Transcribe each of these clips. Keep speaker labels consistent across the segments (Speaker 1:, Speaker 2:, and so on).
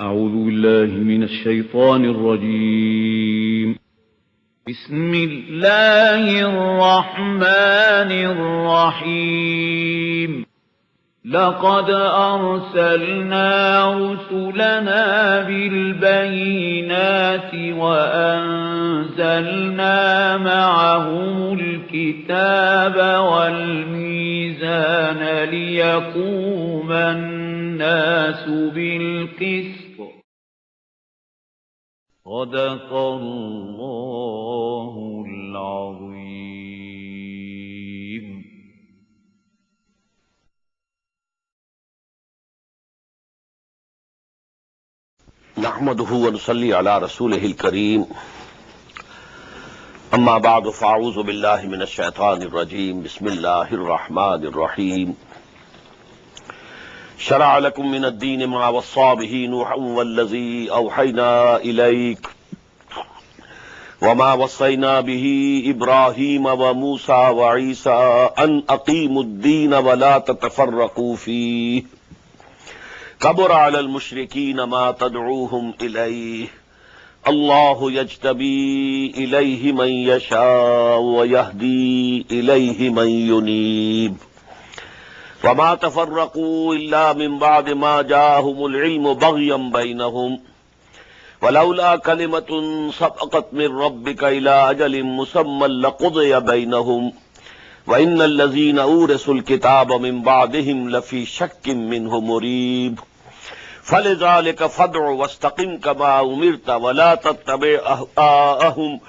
Speaker 1: أعوذ بالله من الشيطان الرجيم. بسم الله الرحمن الرحيم. لقد أرسلنا رسلنا بالبينات وأنزلنا معهم الكتاب والميزان ليقوم الناس بالقسط. صدق الله العظيم.
Speaker 2: نحمده ونصلي على رسوله الكريم أما بعد فأعوذ بالله من الشيطان الرجيم بسم الله الرحمن الرحيم شرع لكم من الدين ما وصى به نوحا والذي أوحينا إليك وما وصينا به إبراهيم وموسى وعيسى أن أقيموا الدين ولا تتفرقوا فيه كبر على المشركين ما تدعوهم إليه الله يجتبي إليه من يشاء ويهدي إليه من ينيب وما تفرقوا إلا من بعد ما جاءهم العلم بغيا بينهم ولولا كلمة سبقت من ربك إلى أجل مسمى لقضي بينهم وإن الذين أورثوا الكتاب من بعدهم لفي شك منه مريب فلذلك فادع واستقم كما أمرت ولا تتبع أهواءهم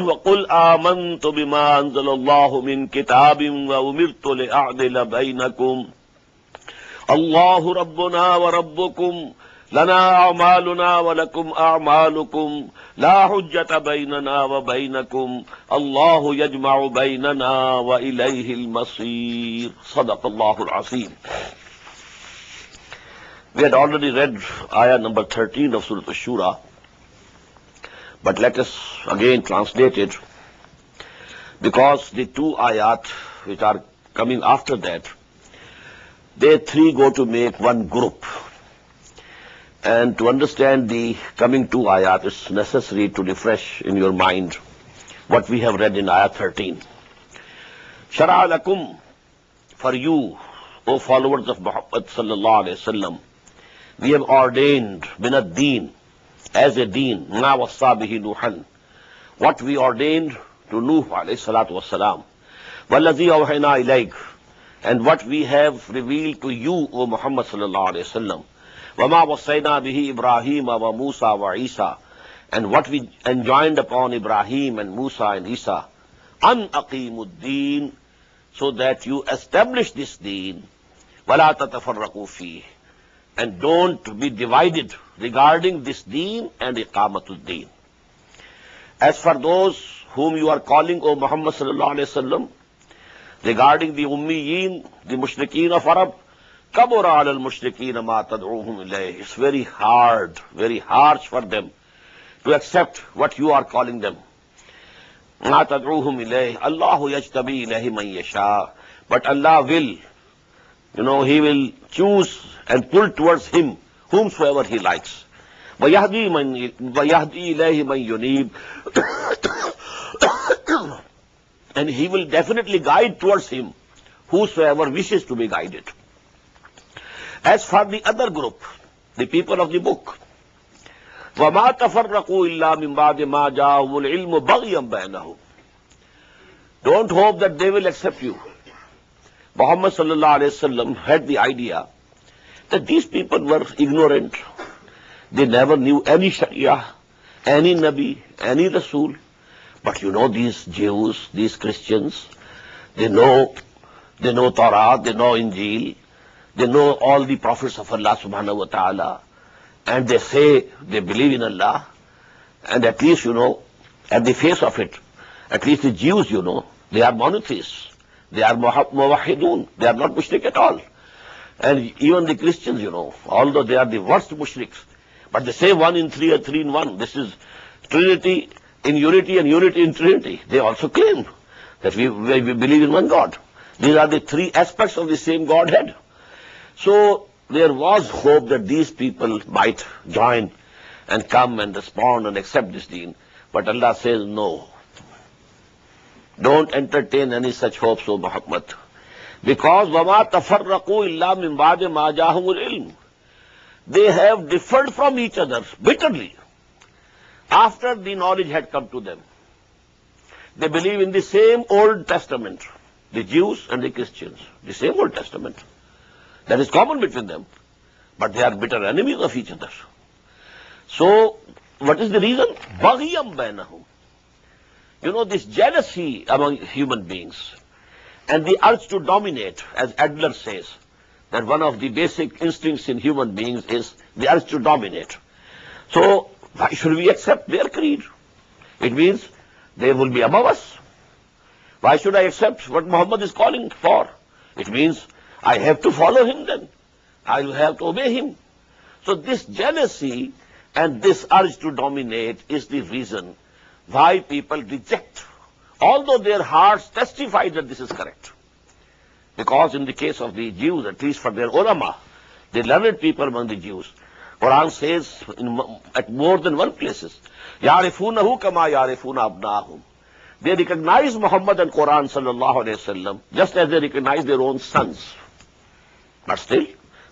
Speaker 2: وقل آمنت بما أنزل الله من كتاب وأمرت لأعدل بينكم الله ربنا وربكم لنا أعمالنا ولكم أعمالكم لا حجة بيننا وبينكم الله يجمع بيننا وإليه المصير صدق الله العظيم. We had already read ayah number 13 of Surah Ash-Shura, but let us again translate it, because the two ayat which are coming after that, they three go to make one group. And to understand the coming two ayat, it's necessary to refresh in your mind what we have read in ayah 13. Shara lakum, for you, O followers of Muhammad sallallahu alayhi wasallam, we have ordained min ad-deen, as a deen, ma wassa bihi Nuhan, what we ordained to Nuh alayhi salatu wassalam, wallazi awhayna ilayk, and what we have revealed to you, O Muhammad sallallahu alayhi wasallam, wama wassayna bihi Ibrahim wa Musa wa Isa, and what we enjoined upon Ibrahim and Musa and Isa, an aqimud-deen, so that you establish this deen, wala tatafarraqu fihi, and don't be divided regarding this deen and iqamatud-deen. As for those whom you are calling, O Muhammad sallallahu alayhi wasallam, regarding the ummiyin, the mushrikeen of Arab, kabura ala al-mushrikeen ma tad'uhum ilayh, it's very hard, very harsh for them to accept what you are calling them. Ma tad'uhum ilayh, Allahu yajtabi ilayhi man yasha, but Allah will, He will choose and pull towards Him whomsoever He likes. وَيَهْدِي إِلَيْهِ مَنْ يُنِيبُ, and He will definitely guide towards Him whosoever wishes to be guided. As for the other group, the people of the book, وَمَا تَفَرَّقُوا إِلَّا مِنْ بَعْدِ مَا جَاءَهُمُ الْعِلْمُ بَغْيًا بَيْنَهُمْ, don't hope that they will accept you. Muhammad sallallahu alayhi wasallam had the idea that these people were ignorant. They never knew any Sharia, any Nabi, any Rasul. But these Jews, these Christians, they know Torah, they know Injil, they know all the prophets of Allah subhanahu wa ta'ala, and they say they believe in Allah, and at least, at the face of it, at least the Jews, they are monotheists. They are muwahhidun. They are not mushrik at all. And even the Christians, although they are the worst mushriks, but they say one in three or three in one. This is Trinity in unity and unity in Trinity. They also claim that we believe in one God. These are the three aspects of the same Godhead. So there was hope that these people might join and come and respond and accept this deen. But Allah says, no. Don't entertain any such hopes, O Muhammad. Because وَمَا تَفَرَّقُوا إِلَّا مِنْ بَعْدِ مَا جَاءَهُمُ الْعِلْمُ. They have differed from each other bitterly after the knowledge had come to them. They believe in the same Old Testament, the Jews and the Christians, the same Old Testament. That is common between them. But they are bitter enemies of each other. So, what is the reason? بَغْيًا بَيْنَهُمْ. You know, this jealousy among human beings and the urge to dominate, as Adler says, that one of the basic instincts in human beings is the urge to dominate. So, why should we accept their creed? It means they will be above us. Why should I accept what Muhammad is calling for? It means I have to follow him then. I will have to obey him. So this jealousy and this urge to dominate is the reason why people reject, although their hearts testify that this is correct. Because in the case of the Jews, at least for their ulama, the learned people among the Jews, Quran says at more than one places, يَعْرِفُونَهُ كَمَا يَعْرِفُونَ أَبْنَاهُمْ. They recognize Muhammad and Quran sallallahu alayhi wasallam just as they recognize their own sons. But still,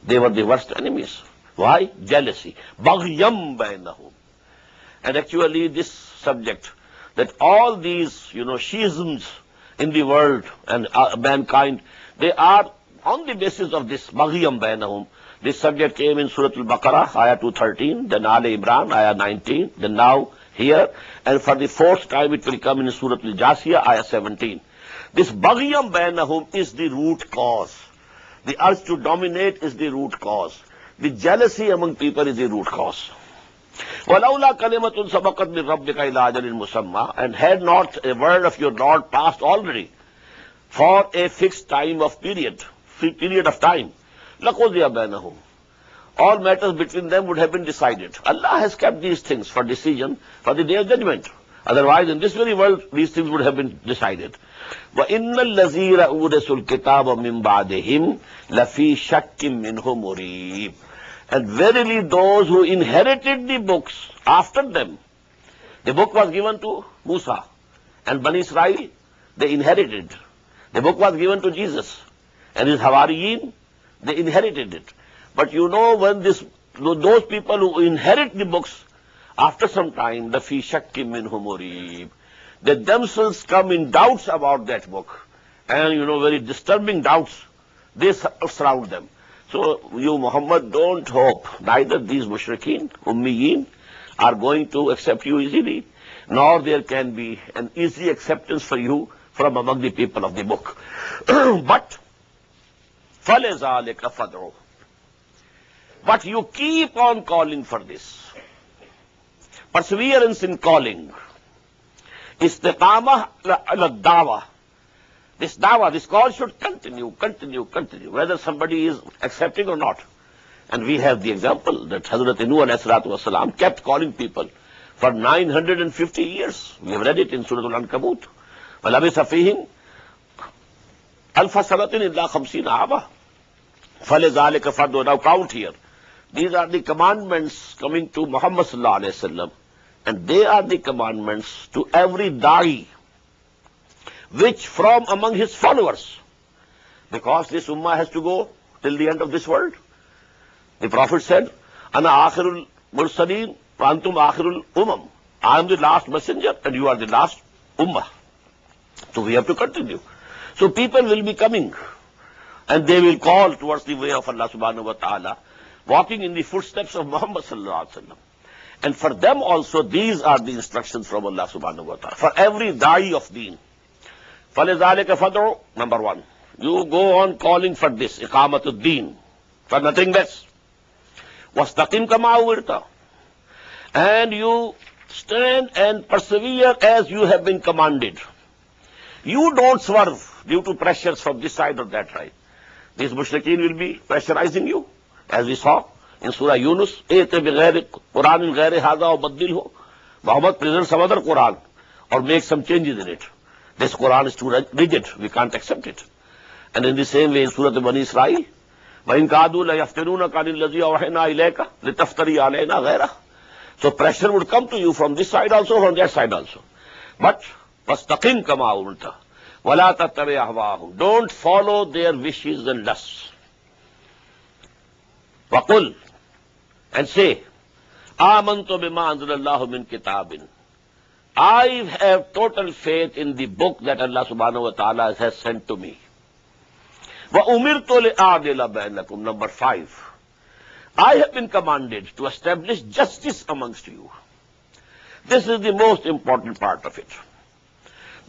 Speaker 2: they were the worst enemies. Why? Jealousy. بَغْيًا بَيْنَهُمْ. And actually this subject, that all these, schisms in the world and mankind, they are on the basis of this بَغْيًا بَيْنَهُمْ. This subject came in Surah Al-Baqarah, Ayah 213, then Ali Imran, Ayah 19, then now here, and for the fourth time it will come in Surah Al-Jasiyah, Ayah 17. This بَغْيًا بَيْنَهُمْ is the root cause. The urge to dominate is the root cause. The jealousy among people is the root cause. وَلَوْلَا كَلِمَةٌ سَبَقَتْ مِنْ رَبِّكَ إِلَىٰ أَجَلٍ مُّسَمًّى. And had not a word of your Lord passed already for a fixed time of period of time, لَقُضِيَ بَيْنَهُمْ. All matters between them would have been decided. Allah has kept these things for decision for the day of judgment. Otherwise, in this very world, these things would have been decided. وَإِنَّ الَّذِينَ أُورِثُوا الْكِتَابَ مِنْ بَعْدِهِمْ لَفِي شَكٍّ مِّنْهُ مُرِيبٍ. And verily those who inherited the books after them, the book was given to Musa and Bani Israel, they inherited. The book was given to Jesus and his Hawariyin, they inherited it. But when those people who inherit the books, after some time, لَفِي شَكٍّ مِّنْهُ مُرِيبٍ, they themselves come in doubts about that book. And very disturbing doubts, they surround them. So you, Muhammad, don't hope neither these mushrikeen, ummiyin, are going to accept you easily, nor there can be an easy acceptance for you from among the people of the book. But فَلَذَلِكَ فَدْعُ. But you keep on calling for this. Perseverance in calling. Istiqamah ala dawah. This dawah, this call should continue, whether somebody is accepting or not. And we have the example that Hazrat Nuh alayhi salatu wasalam kept calling people for 950 years. We have read it in Surah Al-Ankabut. وَلَبِثَ فِيهِمْ أَلْفَ سَنَةٍ إِلَّا خَمْسِينَ عَامًا فَلِذَلِكَ فَدْعُ. Now count here. These are the commandments coming to Muhammad sallallahu alayhi wasallam, and they are the commandments to every da'i, which from among his followers, because this ummah has to go till the end of this world. The Prophet said, Ana akhirul mursaleen wa antum akhirul umam. I am the last messenger and you are the last ummah. So we have to continue. So people will be coming and they will call towards the way of Allah subhanahu wa ta'ala, walking in the footsteps of Muhammad sallallahu alaihi wasallam. And for them also, these are the instructions from Allah subhanahu wa ta'ala. For every da'i of deen. فَلِذَلِكَ فَدْعُ. Number one, you go on calling for this, iqamatul deen, for nothing less. وَاسْتَقِمْ كَمَا أُمِرْتَ. And you stand and persevere as you have been commanded. You don't swerve due to pressures from this side or that side. These mushrikeen will be pressurizing you, as we saw in Surah Yunus. اِيْتَ بِغَيْرِ قُرْآنٍ غَيْرِ هَذَا وَبَدِّلْهُ. Muhammad presents some other Quran or make some changes in it. This Quran is too rigid, we can't accept it. And in the same way in Surah Bani Israel, وَإِن كَادُوا لَيَفْتِنُونَكَ عَنِ الَّذِي أَوْحَيْنَا إِلَيْكَ لِتَفْتَرِيَ عَلَيْنَا غَيْرَهُ. So pressure would come to you from this side also, from that side also. But فَاسْتَقِمْ كَمَا أُمِرْتَ وَلَا تَتَّبِعْ أَهْوَاءَهُمْ. Don't follow their wishes and lusts. وَقُلْ, and say, آمَنْتُ بِمَا أَنزَلَ اللَّهُ مِنْ كِتَابٍ. I have total faith in the book that Allah subhanahu wa ta'ala has sent to me. وَأُمِرْتُ لِأَعْدِلَ بَيْنَكُمْ. Number 5. I have been commanded to establish justice amongst you. This is the most important part of it.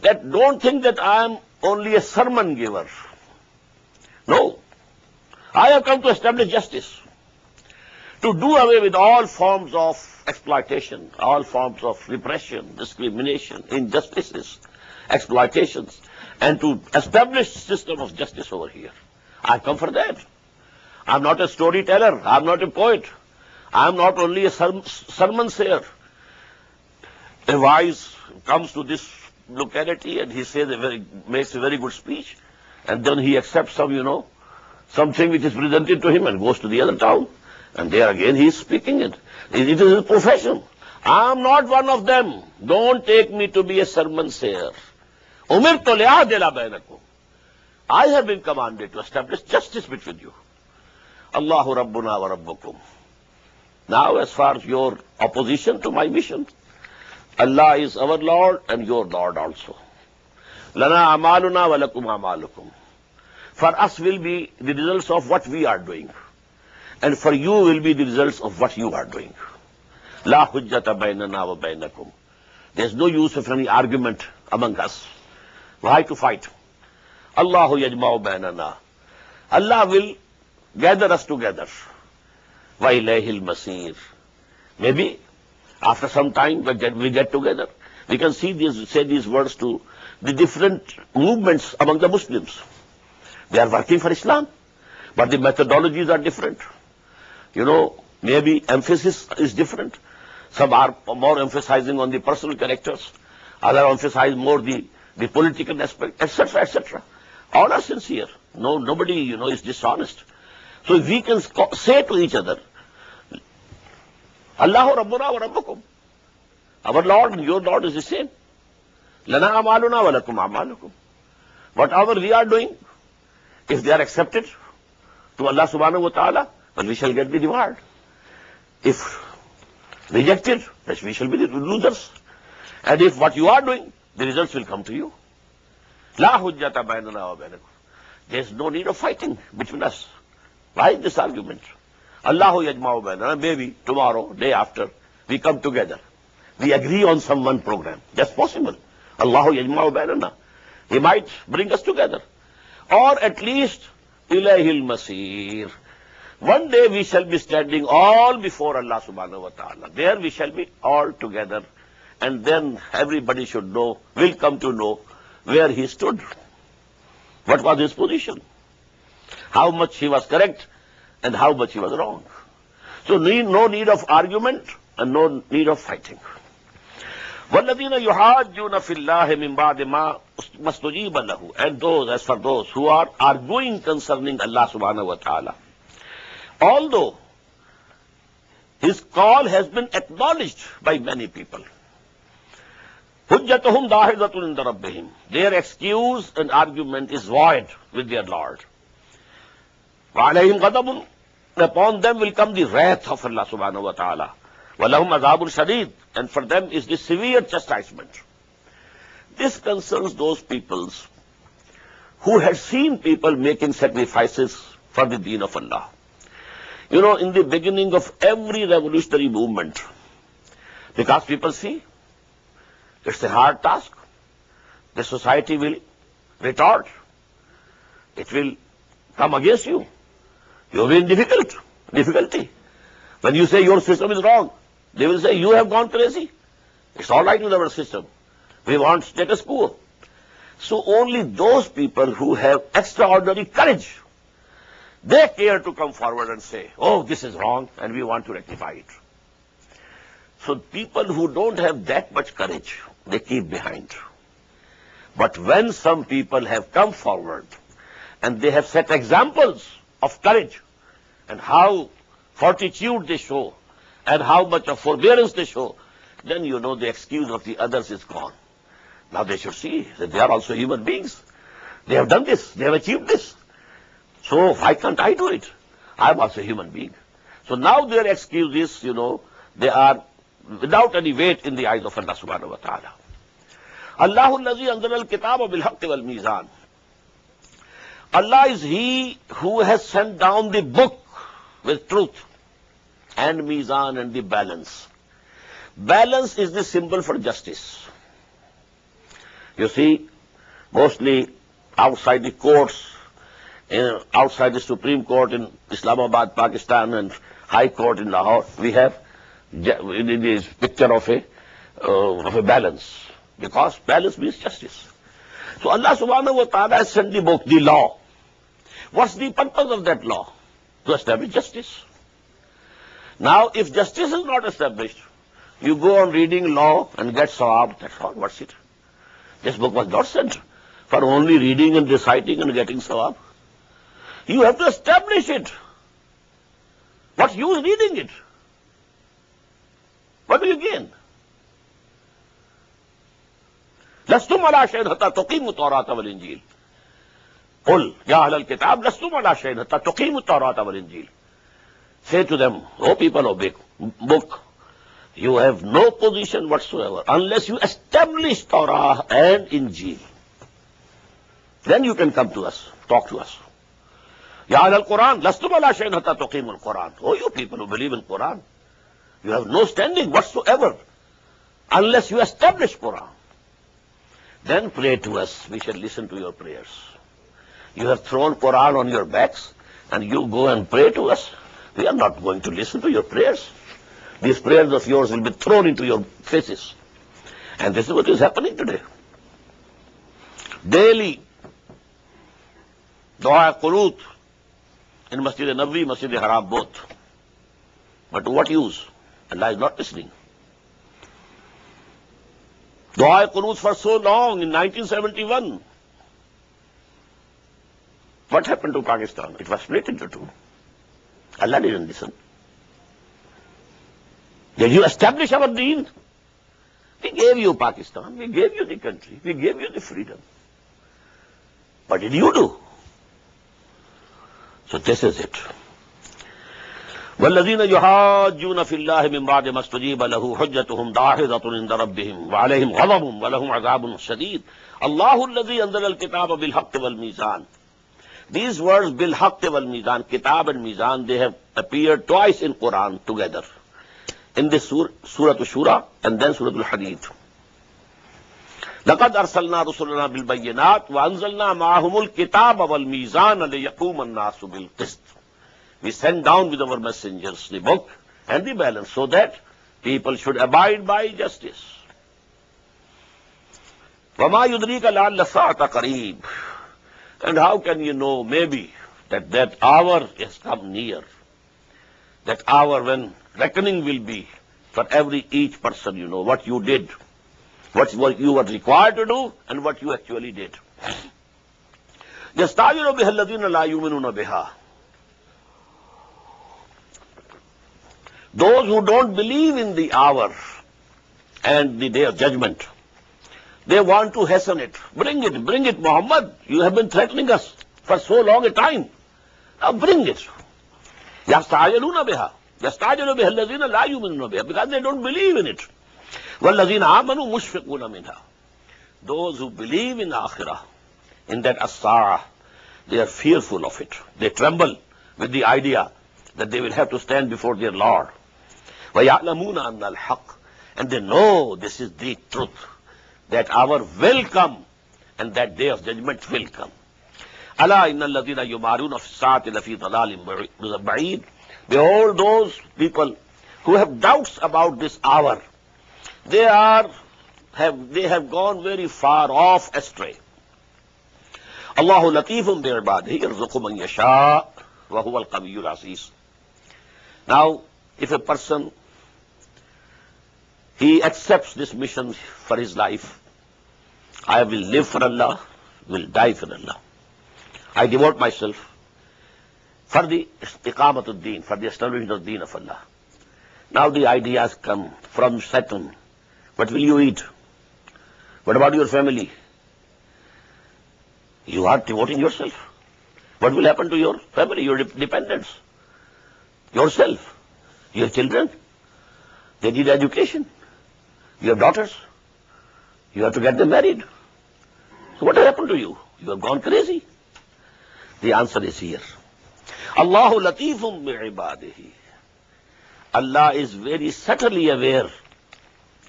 Speaker 2: That don't think that I am only a sermon giver. No. I have come to establish justice. To do away with all forms of exploitation, all forms of repression, discrimination, injustices, exploitations, and to establish system of justice over here. I come for that. I'm not a storyteller. I'm not a poet. I'm not only a sermon sayer. A wise comes to this locality and he says makes a very good speech, and then he accepts something which is presented to him and goes to the other town, and there again he is speaking it. It is his profession. I'm not one of them. Don't take me to be a sermon sayer. Umirtu li'adila bainakum. I have been commanded to establish justice between you. Allahu Rabbuna wa Rabbukum. Now, as far as your opposition to my mission, Allah is our Lord and your Lord also. Lana amaluna wa lakum amalukum. For us will be the results of what we are doing, and for you will be the results of what you are doing. La hujjata bainana wa bainakum. There's no use of any argument among us. Why to fight? Allahu yajma'u bainana. Allah will gather us together. Wa ilayhil masir. Maybe after some time we get together. We can say these words to the different movements among the Muslims. They are working for Islam, but the methodologies are different. Maybe emphasis is different. Some are more emphasizing on the personal characters. Others emphasize more the political aspect, etc., etc. All are sincere. Nobody, is dishonest. So if we can say to each other, Allahu Rabbuna wa Rabbukum. Our Lord and your Lord is the same. Lana amaluna wa lakum amalukum. Whatever we are doing, if they are accepted to Allah subhanahu wa ta'ala, then we shall get the reward. If rejected, then we shall be the losers. And if what you are doing, the results will come to you. La hujjata bainana wa bainakum. There is no need of fighting between us. Why this argument? Allahu yajma'u bainana. Maybe tomorrow, day after, we come together. We agree on some one program. That's possible. Allahu yajma'u bainana. He might bring us together. Or at least, ilayhil masir. One day we shall be standing all before Allah subhanahu wa ta'ala. There we shall be all together. And then everybody will come to know where he stood. What was his position? How much he was correct and how much he was wrong. So no need of argument and no need of fighting. وَالَّذِينَ يُحَاجُّونَ فِي اللَّهِ مِنْ بَعْدِ مَا اسْتُجِيبَ لَهُ. And as for those who are arguing concerning Allah subhanahu wa ta'ala, although his call has been acknowledged by many people, حُجَّتُهُمْ دَاحِضَةٌ عِنْدَ رَبِّهِمْ. Their excuse and argument is void with their Lord. وَعَلَيْهِمْ غَضَبٌ. Upon them will come the wrath of Allah subhanahu wa ta'ala. وَلَهُمْ عَذَابٌ شَدِيدٌ. And for them is the severe chastisement. This concerns those peoples who had seen people making sacrifices for the deen of Allah. In the beginning of every revolutionary movement, because people see it's a hard task, the society will retort. It will come against you. You will be in difficulty. When you say your system is wrong, they will say you have gone crazy. It's all right with our system. We want status quo. So only those people who have extraordinary courage, they care to come forward and say, oh, this is wrong and we want to rectify it. So people who don't have that much courage, they keep behind. But when some people have come forward and they have set examples of courage and how fortitude they show and how much of forbearance they show, then you know the excuse of the others is gone. Now they should see that they are also human beings. They have done this. They have achieved this. So why can't I do it? I am also a human being. So now their excuse is, they are without any weight in the eyes of Allah subhanahu wa ta'ala. Allahu allazi anzala al-kitaba bil-haqqi wal-mizan. Allah is He who has sent down the book with truth and mizan and the balance. Balance is the symbol for justice. You see, mostly outside the courts, outside the Supreme Court in Islamabad, Pakistan, and High Court in Lahore, we have this picture of a balance, because balance means justice. So Allah subhanahu wa ta'ala has sent the book, the law. What's the purpose of that law? To establish justice. Now, if justice is not established, you go on reading law and get sawab, that's all, what's it? This book was not sent for only reading and reciting and getting sawab. You have to establish it. What's use reading it? What do you gain? لستم على شيء حتى تقيموا التوراة والإنجيل. قل يا أهل الكتاب لستم على شيء حتى تقيموا التوراة والإنجيل. Say to them, O people of book, you have no position whatsoever unless you establish Torah and Injil. Then you can come to us, talk to us. Ya ahl al-Quran, lastum ala shay'in hatta tuqimu al-Quran. Oh, you people who believe in Quran, you have no standing whatsoever unless you establish Quran. Then pray to us, we shall listen to your prayers. You have thrown Quran on your backs and you go and pray to us. We are not going to listen to your prayers. These prayers of yours will be thrown into your faces. And this is what is happening today. Daily, dua qunut in Masjid Nabawi, Masjid Haram, both. But to what use? Allah is not listening. Dua qunut for so long in 1971. What happened to Pakistan? It was split into two. Allah didn't listen. Did you establish our deen? We gave you Pakistan, we gave you the country, we gave you the freedom. What did you do? So this is it. وَالَّذِينَ يُحَاجُّونَ فِي اللَّهِ مِنْ بَعْدِ مَا اسْتُجِيبَ لَهُ حُجَّتُهُمْ دَاحِضَةٌ عِنْدَ رَبِّهِمْ وَعَلَيْهِمْ غَضَبٌ وَلَهُمْ عَذَابٌ شَدِيدٌ اللَّهُ الَّذِي أَنزَلَ الْكِتَابَ بِالْحَقِّ وَالْمِيزَانِ. These words, بِالْحَقِّ وَالْمِيزَانِ, Kitab and Mizan, they have appeared twice in Quran together. In this Surah Shura and then Surah Al-Hadid. لَقَدْ أَرْسَلْنَا رُسُلَنَا بِالْبَيِّنَاتِ وَأَنزَلْنَا مَعَهُمُ الْكِتَابَ وَالْمِيزَانَ لِيَقُومَ النَّاسُ بِالْقِسْطِ. We sent down with our messengers the book and the balance so that people should abide by justice. وَمَا يُدْرِيكَ لَعَلَّ السَّاعَةَ قَرِيبٌ. And how can you know maybe that hour has come near? That hour when reckoning will be for each person, what you did, what you were required to do, and what you actually did. يَسْتَعْجِلُ بِهَا الَّذِينَ لَا يُؤْمِنُونَ بِهَا. Those who don't believe in the hour and the day of judgment, they want to hasten it. Bring it, Muhammad. You have been threatening us for so long a time. Now bring it. يَسْتَعْجِلُونَ بِهَا. يَسْتَعْجِلُ بِهَا الَّذِينَ لَا يُؤْمِنُونَ بِهَا. Because they don't believe in it. وَالَّذِينَ آمَنُوا مُشْفِقُونَ مِنْهَا. Those who believe in Akhirah, in that as-sa'ah, they are fearful of it. They tremble with the idea that they will have to stand before their Lord. وَيَعْلَمُونَ أَنَّ الْحَقِّ. And they know this is the truth. That hour will come and that day of judgment will come. أَلَا إِنَّ الَّذِينَ يُمَارُونَ فِي السَّاعَةِ لَفِي ضَلَالٍ بَعِيدٍ. Behold, those people who have doubts about this hour, they have gone very far off astray. Allahu latifun bi'ibadihi yarzuqu man yasha wa huwa al-qawiyyul aziz. Now, if a person, he accepts this mission for his life, I will live for Allah, will die for Allah. I devote myself for the iqamatul deen, for the establishment of the deen of Allah. Now the ideas come from Satan. What will you eat? What about your family? You are devoting yourself. What will happen to your family, your dependents, yourself, your children? They need education. You have daughters. You have to get them married. So what has happened to you? You have gone crazy. The answer is here. Allahu latifum bi'ibadihi. Allah is very subtly aware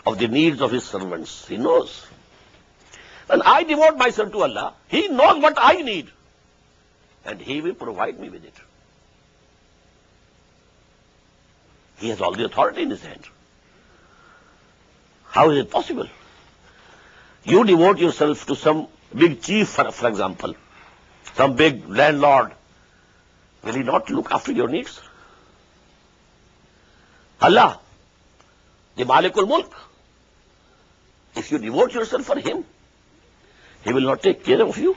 Speaker 2: of the needs of His servants. He knows. When I devote myself to Allah, He knows what I need. And He will provide me with it. He has all the authority in His hand. How is it possible? You devote yourself to some big chief, for example, some big landlord. Will He not look after your needs? Allah, the Malikul Mulk, if you devote yourself for Him, He will not take care of you.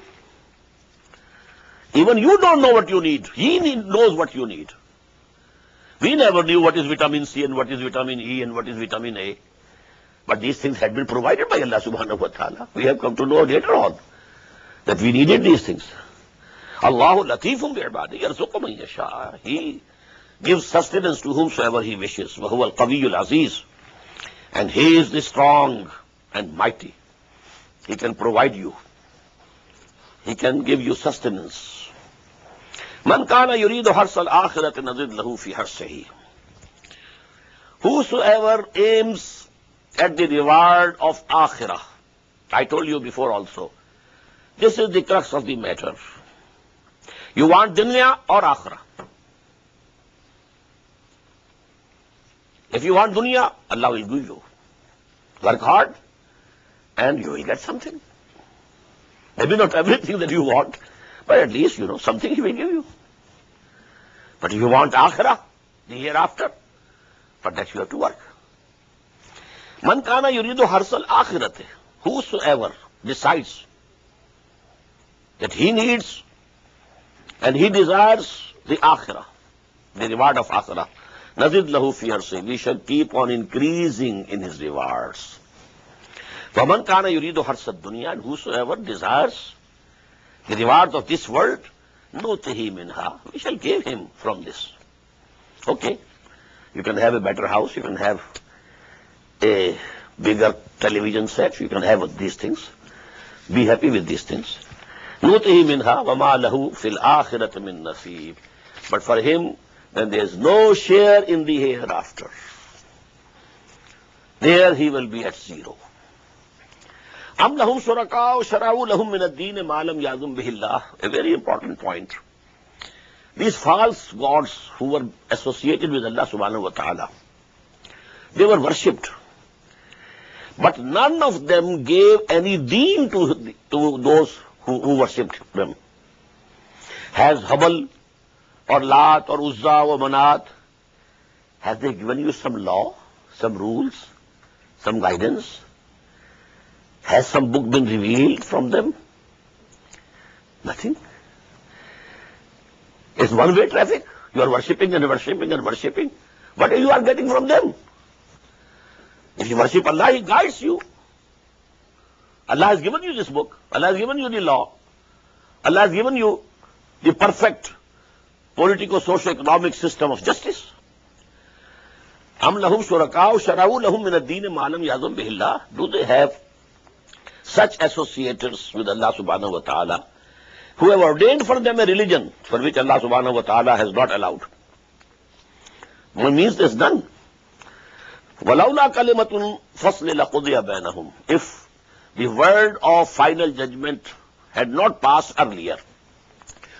Speaker 2: Even you don't know what you need. He knows what you need. We never knew what is vitamin C and what is vitamin E and what is vitamin A. But these things had been provided by Allah subhanahu wa ta'ala. We have come to know later on that we needed these things. Allahu latifum bi'ibadihi yarzuqu man yasha. He gives sustenance to whomsoever He wishes. Wa huwa al-qawiyyul aziz. And He is the strong and mighty. He can provide you. He can give you sustenance. Man kana yuridu harsal akhirati nazid lahu fi harsihi. Whosoever aims at the reward of akhirah. I told you before also. This is the crux of the matter. You want dunya or akhirah? If you want dunya, Allah will give you. Work hard and you will get something. Maybe not everything that you want, but at least, something He will give you. But if you want akhirah, the hereafter, for that you have to work. Man kana yuridu harsal akhirati. Whosoever decides that he needs and he desires the akhirah, the reward of akhirah, nazid lahu fi harsi. We shall keep on increasing in his rewards. وَمَنْ كَانَ يُرِيدُ حَرْثَ الدُّنْيَا. And whosoever desires the rewards of this world, نُؤْتِهِ مِنْهَا. We shall give him from this. Okay, you can have a better house, you can have a bigger television set, you can have these things. Be happy with these things. نُؤْتِهِ مِنْهَا وَمَا لَهُ فِي الْآخِرَةِ مِنْ نَصِيبٍ. But for him, then there is no share in the hereafter. There he will be at zero. أَمْ لَهُمْ شُرَكَاءُ شَرَعُوا لَهُم مِّنَ الدِّينِ مَا لَمْ يَأْذَن بِهِ اللَّهُ. A very important point. These false gods who were associated with Allah subhanahu wa ta'ala, they were worshipped. But none of them gave any deen to those who worshipped them. Has Hubal or Lat or Uzza or Manat, have they given you some law, some rules, some guidance? Has some book been revealed from them? Nothing. It's one-way traffic. You are worshipping and worshipping and worshipping. What you are getting from them? If you worship Allah, He guides you. Allah has given you this book. Allah has given you the law. Allah has given you the perfect politico-socio-economic system of justice. أَمْ لَهُمْ شُرَكَاءُ شَرَعُوا لَهُم مِّنَ الدِّينِ مَا لَمْ يَأْذَن بِهِ اللَّهُ. Do they have such associators with Allah subhanahu wa ta'ala who have ordained for them a religion for which Allah subhanahu wa ta'ala has not allowed? What means there's none. وَلَوْلَا كَلِمَةٌ فَصْلِ لَقُضِيَ بَيْنَهُمْ. If the word of final judgment had not passed earlier,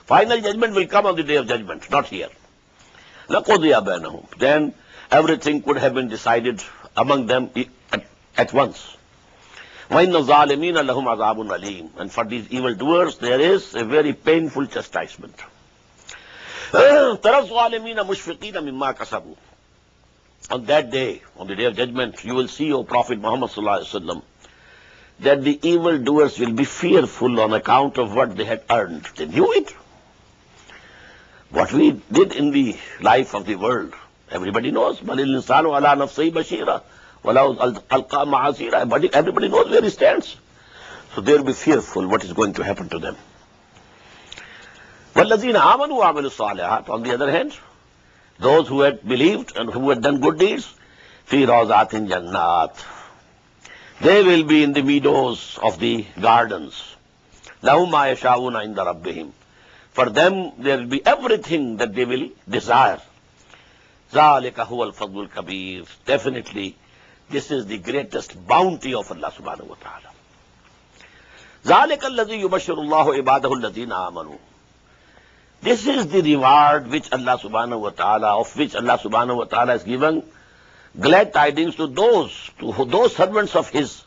Speaker 2: final judgment will come on the day of judgment, not here. لَقُضِيَ بَيْنَهُمْ. Then everything could have been decided among them at once. وَإِنَّ الظَّالِمِينَ لَهُمْ عَذَابٌ أَلِيمٌ. And for these evildoers there is a very painful chastisement. تَرَى الظَّالِمِينَ مُشْفِقِينَ مِمَّا كَسَبُوا. On that day, on the day of judgment, you will see, O Prophet Muhammad sallallahu alaihi wasallam, that the evildoers will be fearful on account of what they had earned. They knew it. What we did in the life of the world, everybody knows. بَلِ الْإِنسَانُ عَلَى نَفْسِهِ بَشِيرًا وَلَوْ أَلْقَى مَعَاذِيرًا. But everybody knows where he stands. So they'll be fearful what is going to happen to them. وَالَّذِينَ آمَنُوا وَعَمِلُوا الصَّالِحَاتِ. On the other hand, those who had believed and who had done good deeds, فِي رَوْضَاتٍ جَنَّاتٍ. They will be in the meadows of the gardens. لَهُمْ مَا يَشَاءُونَ عِنْدَ رَبِّهِمْ. For them there will be everything that they will desire. ذَلِكَ هُوَ الْفَضْلُ الْكَبِيرُ. Definitely, this is the greatest bounty of Allah subhanahu wa ta'ala. ذَلِكَ الَّذِي يُبَشِّرُ اللَّهُ عِبَادَهُ الَّذِينَ آمَنُوا. This is the reward which Allah subhanahu wa ta'ala, of which Allah subhanahu wa ta'ala has given glad tidings to those servants of His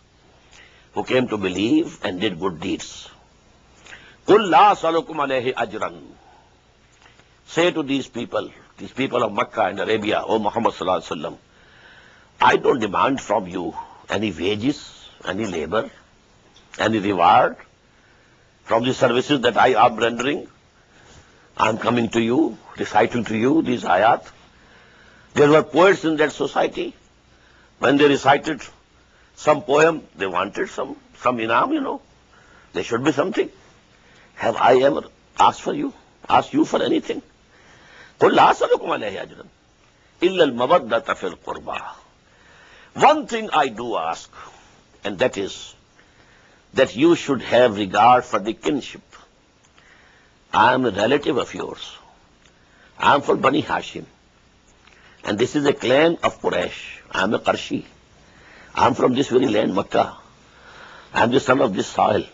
Speaker 2: who came to believe and did good deeds. قُلْ لَا أَسْأَلُكُمْ عَلَيْهِ أَجْرًا. Say to these people of Makkah and Arabia, O Muhammad sallallahu alaihi wasallam, I don't demand from you any wages, any labor, any reward from the services that I am rendering. I am coming to you, reciting to you these ayat. There were poets in that society. When they recited some poem, they wanted some inam, There should be something. Have I ever asked you for anything? قُلْ لَا أَسْأَلُكُمْ عَلَيْهِ أَجْرًا إِلَّا الْمَوَدَّةَ فِي الْقُرْبَى. One thing I do ask, and that is that you should have regard for the kinship. I am a relative of yours. I am from Bani Hashim. And this is a clan of Quraysh. I am a Qarshi. I am from this very land, Makkah. I am the son of this soil.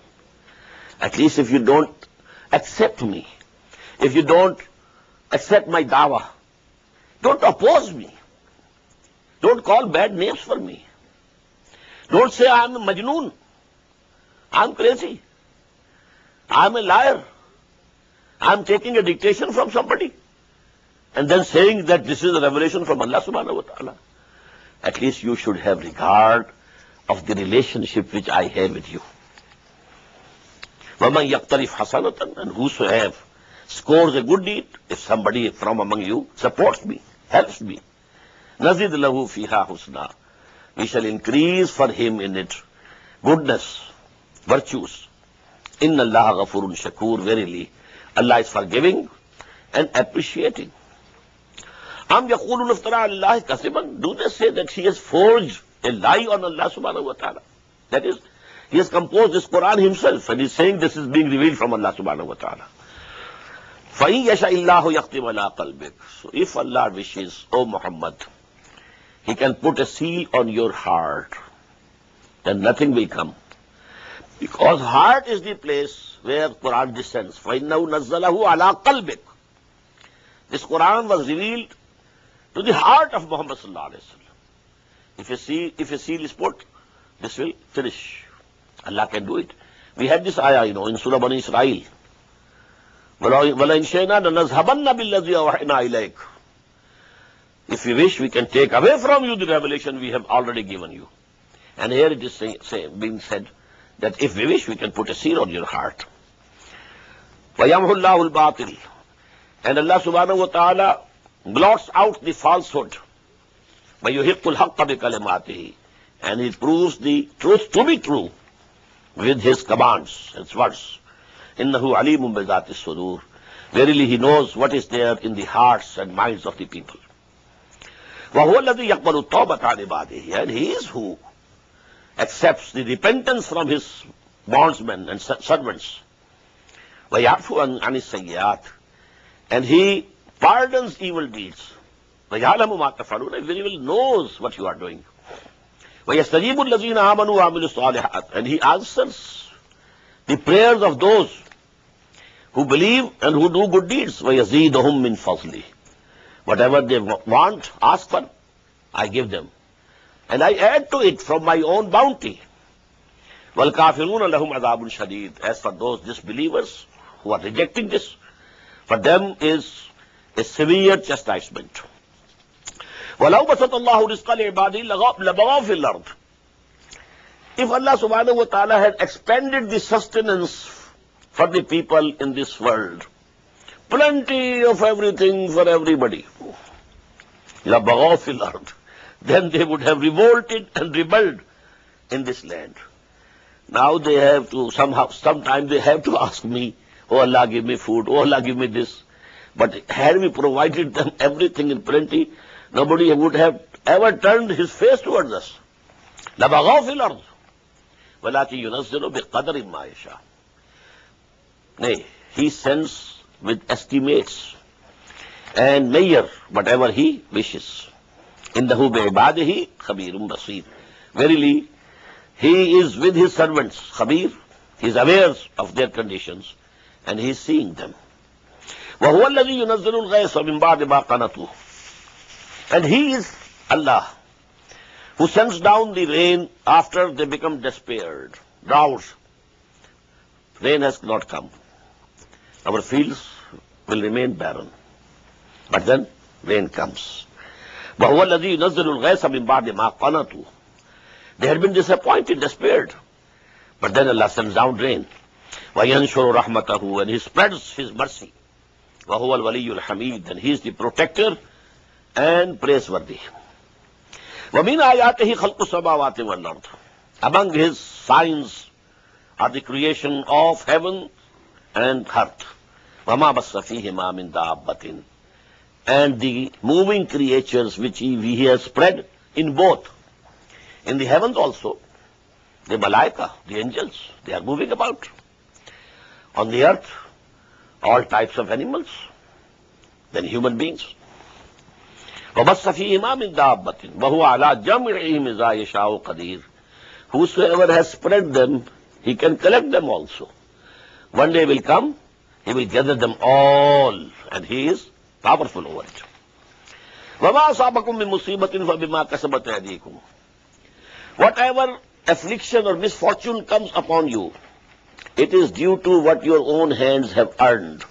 Speaker 2: At least if you don't accept me, if you don't accept my dawah, don't oppose me. Don't call bad names for me. Don't say I am a majnoon. I am crazy. I am a liar. I am taking a dictation from somebody and then saying that this is a revelation from Allah subhanahu wa ta'ala. At least you should have regard of the relationship which I have with you. وَمَنْ يَقْتَرِفْ حَسَنَةً. And whosoever scores a good deed, if somebody from among you supports me, helps me, نَزِدْ لَهُ فِيهَا حُسْنًا. We shall increase for him in it goodness, virtues. إِنَّ اللَّهَ غَفُورٌ شَكُورٌ. Verily, Allah is forgiving and appreciating. أَمْ يَقُولُونَ افْتَرَىٰ عَلَى اللَّهِ كَذِبًا. Do they say that he has forged a lie on Allah subhanahu wa ta'ala? That is, he has composed this Quran himself and he is saying this is being revealed from Allah subhanahu wa ta'ala. فَإِن يَشَاءِ اللَّهُ يَخْتِمْ عَلَىٰ قَلْبِكَ. So if Allah wishes, O Muhammad, He can put a seal on your heart, then nothing will come. Because heart is the place where Quran descends. فَإِنَّهُ نَزَّلَهُ عَلَىٰ قَلْبِكَ. This Quran was revealed to the heart of Muhammad sallallahu alaihi wasallam. If a seal is put, this will finish. Allah can do it. We had this ayah, in Surah Bani Israel. وَلَئِنْ شَئْنَا لَنَذْهَبَنَّ بِالَّذِي أَوْحَيْنَا إِلَيْكَ. If we wish, we can take away from you the revelation we have already given you. And here it is being said that if we wish, we can put a seal on your heart. وَيَمْحُ اللَّهُ الْبَاطِلِ. And Allah subhanahu wa ta'ala blots out the falsehood. وَيُحِقُّ الْحَقَّ بِكَلِمَاتِهِ. And He proves the truth to be true with His commands and words. إِنَّهُ عَلِيمٌ بِذَاتِ الصُّدُورِ. Verily He knows what is there in the hearts and minds of the people. وَهُوَ الَّذِي يَقْبَلُ التَّوْبَةَ عَنْ عِبَادِهِ. And He is who accepts the repentance from His bondsmen and servants. وَيَعْفُ عَنِ السَّيِّئَاتِ. And He pardons evil deeds. وَيَعْلَمُ مَا تَفْعَلُونَ. He very well knows what you are doing. وَيَسْتَجِيبُ الَّذِينَ آمَنُوا وَعَمِلُوا الصَّالِحَاتِ. And He answers the prayers of those who believe and who do good deeds. وَيَزِيدُهُم مِّن فَضْلِهِ. Whatever they want, ask for, I give them. And I add to it from my own bounty. وَالْكَافِرُونَ لَهُمْ عَذَابٌ شَدِيدٌ. As for those disbelievers who are rejecting this, for them is a severe chastisement. وَلَوْ بَسَطَ اللَّهُ رِزْقَ لِعِبَادِهِ لَبَغَوْا فِي الْأَرْضِ. If Allah subhanahu wa ta'ala had expanded the sustenance for the people in this world, plenty of everything for everybody. لَبَغَوْا فِي الْأَرْضِ. Then they would have revolted and rebelled in this land. Now they have to sometimes they have to ask me, oh Allah, give me food, oh Allah, give me this. But had we provided them everything in plenty, nobody would have ever turned his face towards us. لَبَغَوْا فِي الْأَرْضِ وَلَكِنْ يُنَزِّلُ بِقَدْرٍ مَا يَشَاءُ. Nay, he sends with estimates and measure whatever he wishes. إِنَّهُ بِعِبَادِهِ خَبِيرٌ بَصِيرٌ. Verily, he is with his servants, Khabir. He is aware of their conditions and he is seeing them. وَهُوَ الَّذِي يُنَزِّلُ الْغَيْثَ مِنْ بَعْدِ مَا قَنَطُوا. And he is Allah who sends down the rain after they become despaired. Droughts. Rain has not come. Our fields will remain barren. But then rain comes. وَهُوَ الَّذِي يُنَزِّلُ الْغَيْثَ مِنْ بَعْدِ مَا قَنَطُوا. They had been disappointed, despaired. But then Allah sends down rain. وَيَنْشُرُ رَحْمَتَهُ. And he spreads his mercy. وَهُوَ الْوَلِيُّ الْحَمِيدُ. And he is the protector and praiseworthy. وَمِنْ آيَاتِهِ خَلْقُ السَّمَاوَاتِ وَالْأَرْضِ. Among his signs are the creation of heaven and earth. وَمَا بَثَّ فِيهِمَا مِنْ دَابَّةٍ. And the moving creatures which he has spread in both. In the heavens also, the malaika, the angels, they are moving about. On the earth, all types of animals, then human beings. وَبَثَّ فِيهِمَا مِنْ دَابَّةٍ وَهُوَ عَلَى جَمْعِهِمْ إِذَا يَشَاءُ قَدِيرٌ. Whosoever has spread them, he can collect them also. One day will come, he will gather them all, and he is powerful over it. وَمَا أَصَابَكُم مِّن مُّصِيبَةٍ فَبِمَا كَسَبَتْ أَيْدِيكُمْ. Whatever affliction or misfortune comes upon you, it is due to what your own hands have earned.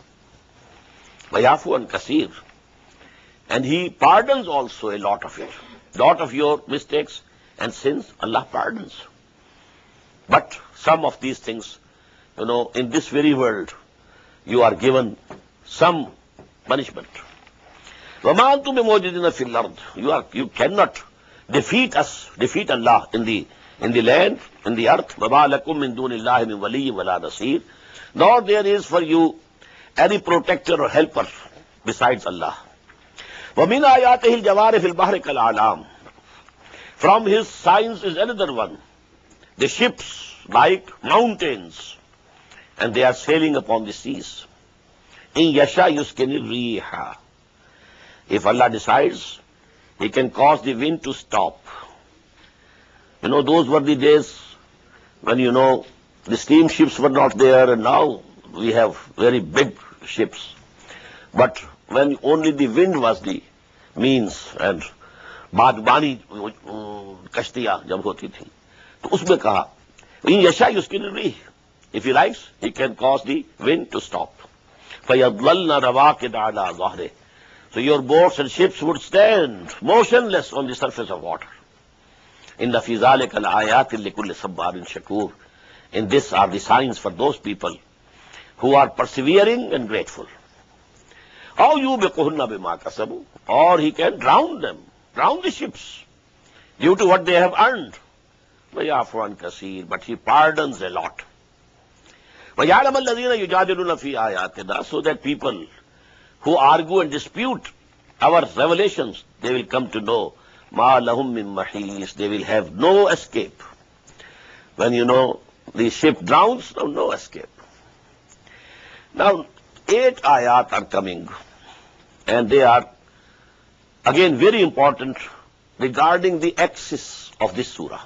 Speaker 2: وَيَعْفُو عَنْ كَثِيرٍ. And he pardons also a lot of it. Lot of your mistakes and sins, Allah pardons. But some of these things, in this very world, you are given some punishment. وَمَا أَنْتُمْ بِمُعْجِزِينَ فِي الْأَرْضِ. You cannot defeat Allah in the land, in the earth. وَمَا لَكُمْ مِن دُونِ اللَّهِ مِن وَلِيٍّ وَلَا نَصِيرٍ. Nor there is for you any protector or helper besides Allah. وَمِنْ آيَاتِهِ الْجَوَارِ فِي الْبَحْرِ كَالْأَعْلَامِ. From his signs is another one. The ships like mountains, and they are sailing upon the seas. إِنْ يَشَاءْ يُسْكِنِ الرِّيحَ. If Allah decides, he can cause the wind to stop. Those were the days when, the steamships were not there, and now we have very big ships. But when only the wind was the means, and बागबानी कश्तियां जब होती थी, तो उसमें कहा, इन यशा युस्किन रीह. If he likes, he can cause the wind to stop. فَيَضْلَلْنَ رَوَاكِدَ عَلَى ظَهْرِهِ. So your boats and ships would stand motionless on the surface of water. إِنَّ فِي ذَلِكَ الْآيَاتِ لِكُلِّ صَبَّارٍ شَكُورٍ. And these are the signs for those people who are persevering and grateful. أَوْ يُوبِقُهُنَّ بِمَا كَسَبُوا. Or he can drown them, drown the ships, due to what they have earned. وَيَعْفُ عَنْ كَثِيرٍ. But he pardons a lot. وَيَعْلَمَ الَّذِينَ يُجَادِلُونَ فِي آيَاتِنَا. So that people who argue and dispute our revelations, they will come to know مَا لَهُم مِّن مَّحِيصٍ. They will have no escape. When the ship drowns, no escape. Now, 8 ayat are coming, and they are again very important regarding the axis of this surah.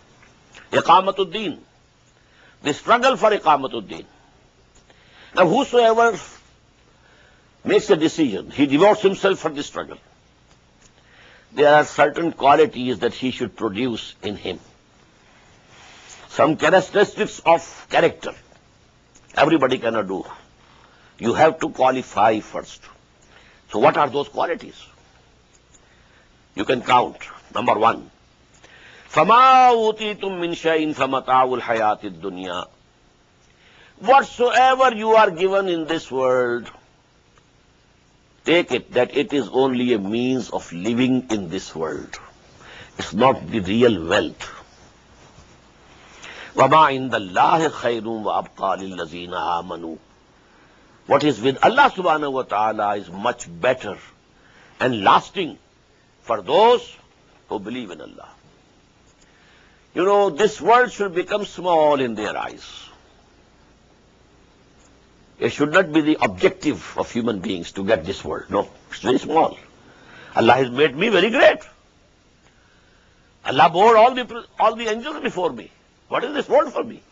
Speaker 2: Iqamatuddin, the struggle for Iqamatuddin. Now, whosoever makes a decision, he devotes himself for the struggle. There are certain qualities that he should produce in him. Some characteristics of character. Everybody cannot do. You have to qualify first. So what are those qualities? You can count. Number 1. فَمَا أُوتِيتُم مِّن شَيْءٍ فَمَتَاعُ الْحَيَاةِ الدُّنْيَا. Whatsoever you are given in this world, take it that it is only a means of living in this world. It's not the real wealth. وَمَا عِنْدَ اللَّهِ خَيْرٌ وَأَبْقَى لِلَّذِينَ آمَنُوا. What is with Allah subhanahu wa ta'ala is much better and lasting for those who believe in Allah. You know, this world should become small in their eyes. It should not be the objective of human beings to get this world. No, it's very small. Allah has made me very great. Allah bore all the angels before me. What is this world for me?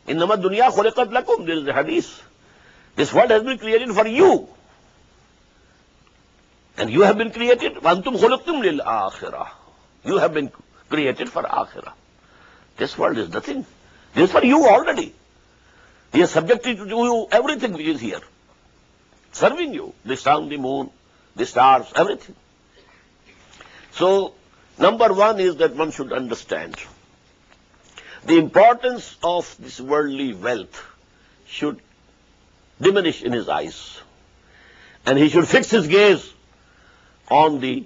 Speaker 2: إِنَّمَا الدُّنْيَا خُلِقَتْ لَكُمْ. There is a hadith. This world has been created for you. And you have been created. وَأَنْتُمْ خُلِقْتُمْ لِلْآخِرَةِ. You have been created for akhirah. This world is nothing. This is for you already. He has subjected to you everything which is here. Serving you. The sun, the moon, the stars, everything. So, number one is that one should understand the importance of this worldly wealth should diminish in his eyes. And he should fix his gaze on the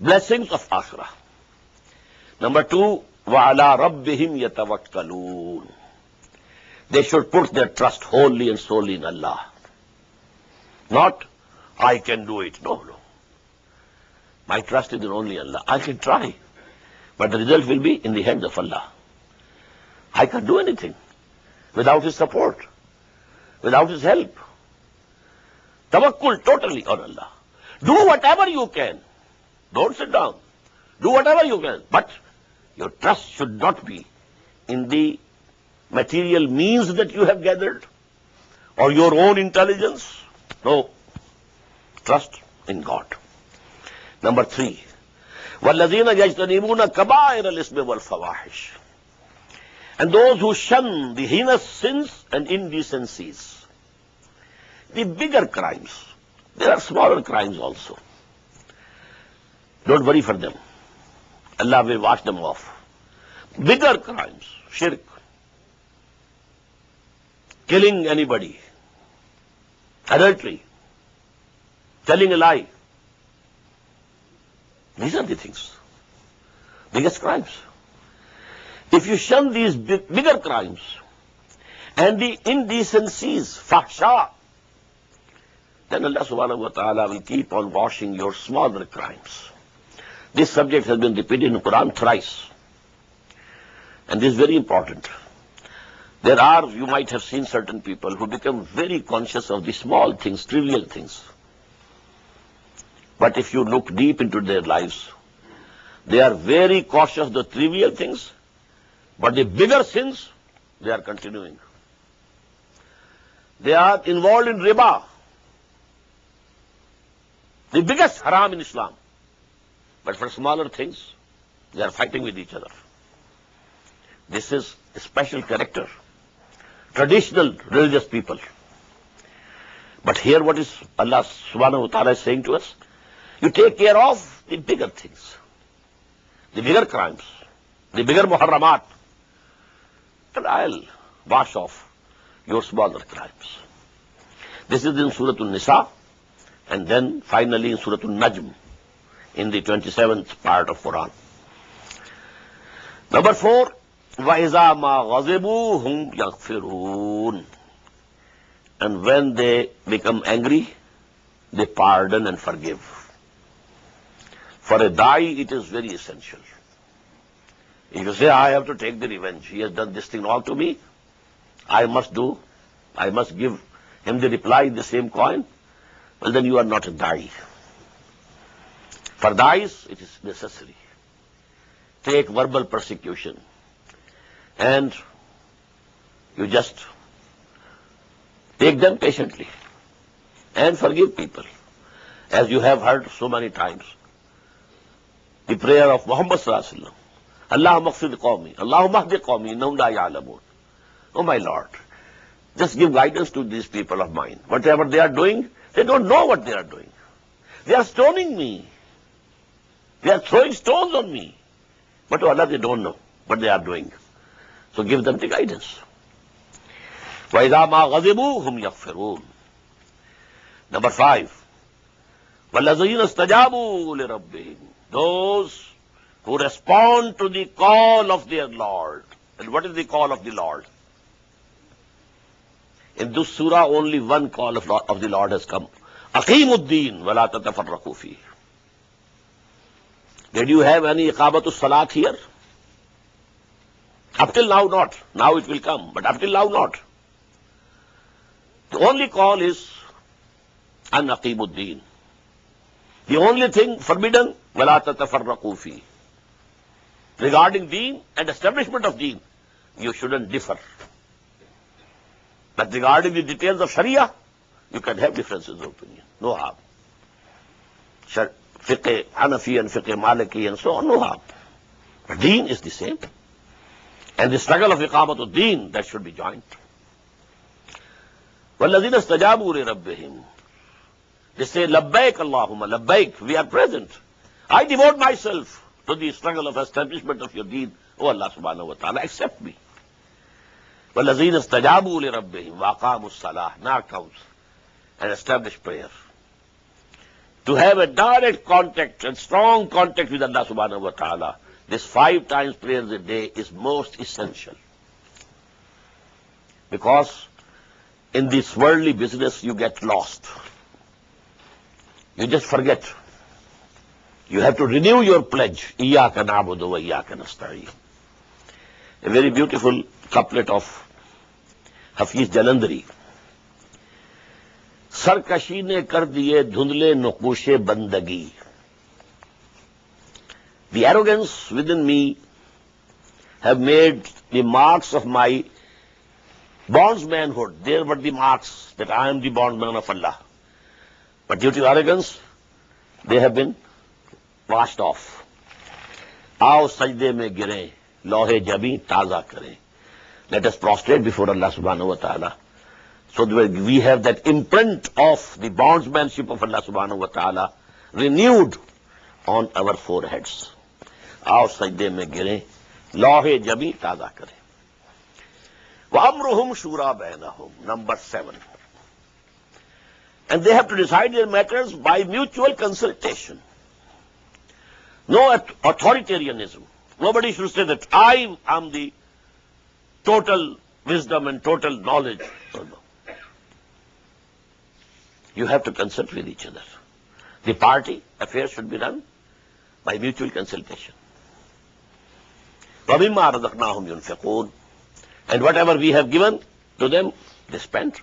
Speaker 2: blessings of akhirah. Number two, وَعَلَىٰ رَبِّهِمْ يَتَوَكَّلُونَ. They should put their trust wholly and solely in Allah. Not, I can do it. No. My trust is in only Allah. I can try, but the result will be in the hands of Allah. I can't do anything without His support, without His help. Tawakkul totally on Allah. Do whatever you can. Don't sit down. Do whatever you can. But your trust should not be in the material means that you have gathered or your own intelligence. No. Trust in God. Number three. وَالَّذِينَ يَجْتَنِبُونَ كَبَائِرَ الْإِثْمِ وَالْفَوَاحِشِ. And those who shun the heinous sins and indecencies. The bigger crimes. There are smaller crimes also. Don't worry for them. Allah will wash them off. Bigger crimes, shirk, killing anybody, adultery, telling a lie. These are the things, biggest crimes. If you shun these bigger crimes and the indecencies, fahsha, then Allah subhanahu wa ta'ala will keep on washing your smaller crimes. This subject has been repeated in the Quran thrice. And this is very important. There are, you might have seen certain people who become very conscious of the small things, trivial things. But if you look deep into their lives, they are very cautious of the trivial things, but the bigger sins, they are continuing. They are involved in riba, the biggest haram in Islam. But for smaller things, they are fighting with each other. This is a special character. Traditional religious people. But here what is Allah subhanahu wa ta'ala is saying to us? You take care of the bigger things, the bigger crimes, the bigger muharramat, and I'll wash off your smaller crimes. This is in Surah An-Nisa, and then finally in Surah An-Najm, in the 27th part of Quran. Number 4, وَإِذَا مَا غَضِبُوا هُمْ يَغْفِرُونَ. And when they become angry, they pardon and forgive. For a da'i, it is very essential. If you say, I have to take the revenge, he has done this thing all to me, I must give him the reply in the same coin, well then you are not a da'i. For da'is, it is necessary. Take verbal persecution and you just take them patiently and forgive people. As you have heard so many times, the prayer of Muhammad sallallahu alaihi wasallam, Allahumma ighfir qawmi, Allahumma hdi qawmi, innahum la ya'lamun. Oh my Lord, just give guidance to these people of mine. Whatever they are doing, they don't know what they are doing. They are stoning me. They are throwing stones on me. But to Allah, they don't know what they are doing. So give them the guidance. وَإِذَا مَا غَضِبُوا هُمْ يَغْفِرُونَ. Number 5. وَالَّذِينَ اسْتَجَابُوا لِرَبِّهِمْ. Those who respond to the call of their Lord. And what is the call of the Lord? In this surah, only one call of the Lord has come. أَقِيمُوا الدِّينَ وَلَا تَتَفَرَّقُوا فِيهِ. Did you have any iqamatus salat here? Up till now, not. Now it will come, but up till now, not. The only call is an aqimu ddin. The only thing forbidden, وَلَا تَتَفَرَّقُوا فِيهِ. Regarding deen and establishment of deen, you shouldn't differ. But regarding the details of Sharia, you can have differences of opinion. No harm. Fiqh Hanafi and fiqh Maliki and so on, no harm. But deen is the same. And the struggle of iqamatul deen, that should be joined. وَالَّذِينَ اسْتَجَابُوا لِرَبِّهِمْ. They say, labbaik Allahumma, labbaik, we are present. I devote myself to the struggle of establishment of your deen. Oh Allah subhanahu wa ta'ala, accept me. وَالَّذِينَ اسْتَجَابُوا لِرَبِّهِمْ وَأَقَامُوا الصَّلَاةَ. Now comes and establish prayer. To have a direct contact and strong contact with Allah subhanahu wa ta'ala, this 5 times prayers a day is most essential. Because in this worldly business you get lost. You just forget. You have to renew your pledge. إِيَّاكَ نَعْبُدُ وَإِيَّاكَ نَسْتَعِينُ. A very beautiful couplet of Hafiz Jalandhari. सरकशी ने कर दिए धुंधले नुकूशे बंदगी. The arrogance within me have made the marks of my bondsmanhood. There were the marks that I am the bondman of Allah. But due to arrogance, they have been washed off. आओ सजदे में गिरें, लोहे जबी ताजा करें. Let us prostrate before Allah subhanahu wa ta'ala. So that we have that imprint of the bondsmanship of Allah subhanahu wa ta'ala renewed on our foreheads. आओ सजदे में गिरें, लोहे जबी ताजा करें. وَأَمْرُهُمْ شُورَى بَيْنَهُمْ. Number 7. And they have to decide their matters by mutual consultation. No authoritarianism. Nobody should say that I am the total wisdom and total knowledge. No. You have to consult with each other. The party affairs should be done by mutual consultation. وَمِمَّا رَزَقْنَاهُمْ يُنْفِقُونَ. And whatever we have given to them, they spend.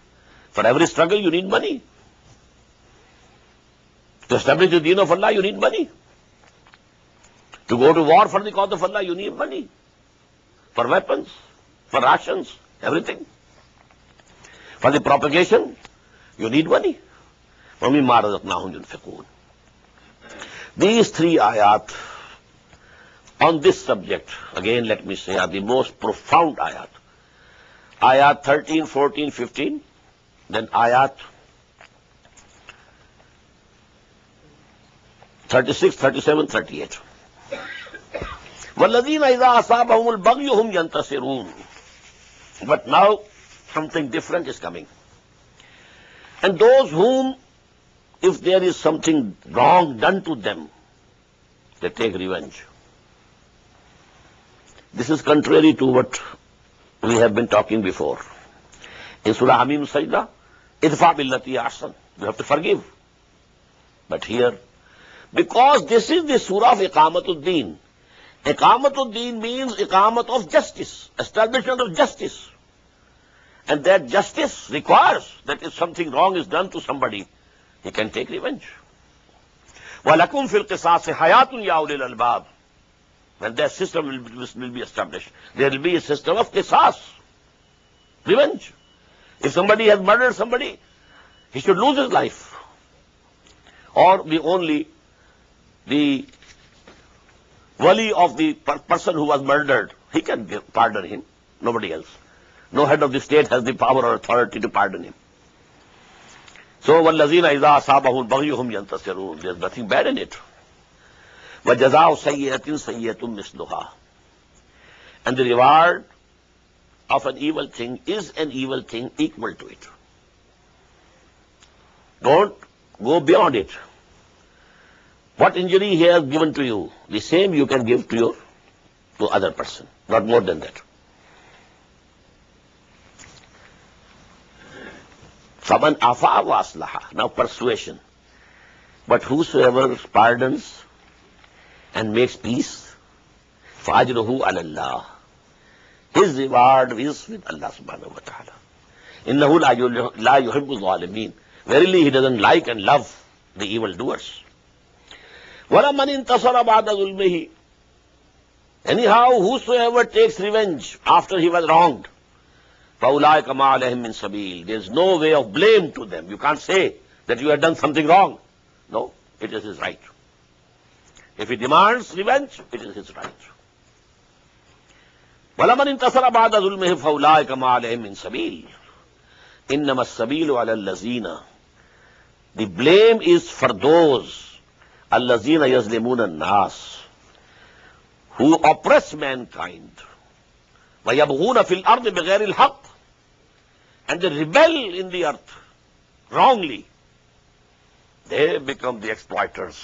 Speaker 2: For every struggle, you need money. To establish the deen of Allah, you need money. To go to war for the cause of Allah, you need money. For weapons, for rations, everything. For the propagation, you need money. وَمِمَّا رَزَقْنَاهُمْ يُنْفِقُونَ. These 3 ayat on this subject, again let me say, are the most profound ayat. Ayat 13, 14, 15, then ayat 36, 37, 38. وَالَّذِينَ إِذَا أَصَابَهُمُ الْبَغْيُ هُمْ يَنْتَصِرُونَ. But now something different is coming. And those whom, if there is something wrong done to them, they take revenge. This is contrary to what we have been talking before. In Surah Hamim Sajda, idfa billati ahsan. You have to forgive. But here, because this is the Surah of Iqamatul Deen. Iqamatul Deen means Iqamat of justice, establishment of justice. And that justice requires that if something wrong is done to somebody, he can take revenge. وَلَكُمْ فِي الْقِصَاصِ حَيَاتٌ يَا أُولِي الْأَلْبَابِ. When that system will be established, there will be a system of qisas, revenge. If somebody has murdered somebody, he should lose his life. Or the wali of the person who was murdered, he can pardon him, nobody else. No head of the state has the power or authority to pardon him. So, وَالَّذِينَ إِذَا أَصَابَهُ الْبَغْيُ هُمْ يَنْتَصِرُونَ. There's nothing bad in it. وَجَزَاءُ سَيِّئَةٍ سَيِّئَةٌ مِثْلُهَا. And the reward of an evil thing is an evil thing equal to it. Don't go beyond it. What injury he has given to you, the same you can give to other person, not more than that. Faman afa wa aslaha. Now persuasion. But whosoever pardons and makes peace, fajruhu ala Allah. His reward is with Allah subhanahu wa ta'ala. Innahu la yuhibbu zalimin. Verily he doesn't like and love the evildoers. Wala man intasara ba'da zulmihi. Anyhow, whosoever takes revenge after he was wronged, فَأُولَٰئِكَ مَا عَلَيْهِم مِّن سَبِيلٍ. There is no way of blame to them. You can't say that you have done something wrong. No, it is his right. If he demands revenge, it is his right. وَلَمَنْ انْتَصَرَ بَعْدَ ظُلْمِهِ فَأُولَٰئِكَ مَا عَلَيْهِم مِّن سَبِيلٍ إِنَّمَا السَّبِيلُ عَلَى الَّذِينَ. The blame is for those الَّذِينَ يَظْلِمُونَ النَّاسَ, who oppress mankind. وَيَبْغُونَ فِي الْأَرْضِ بِغَيْرِ الْحَقِّ. And they rebel in the earth wrongly. They become the exploiters.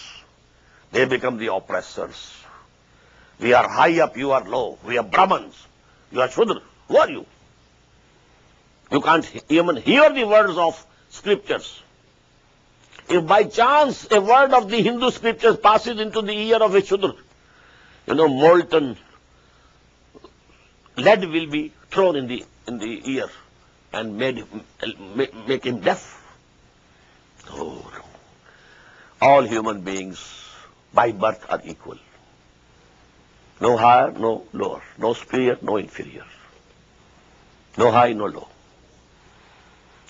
Speaker 2: They become the oppressors. We are high up, you are low. We are Brahmins. You are Shudra. Who are you? You can't even hear the words of scriptures. If by chance a word of the Hindu scriptures passes into the ear of a Shudra, molten lead will be thrown in the ear and make him deaf. Oh, no. All human beings by birth are equal. No higher, no lower. No superior, no inferior. No high, no low.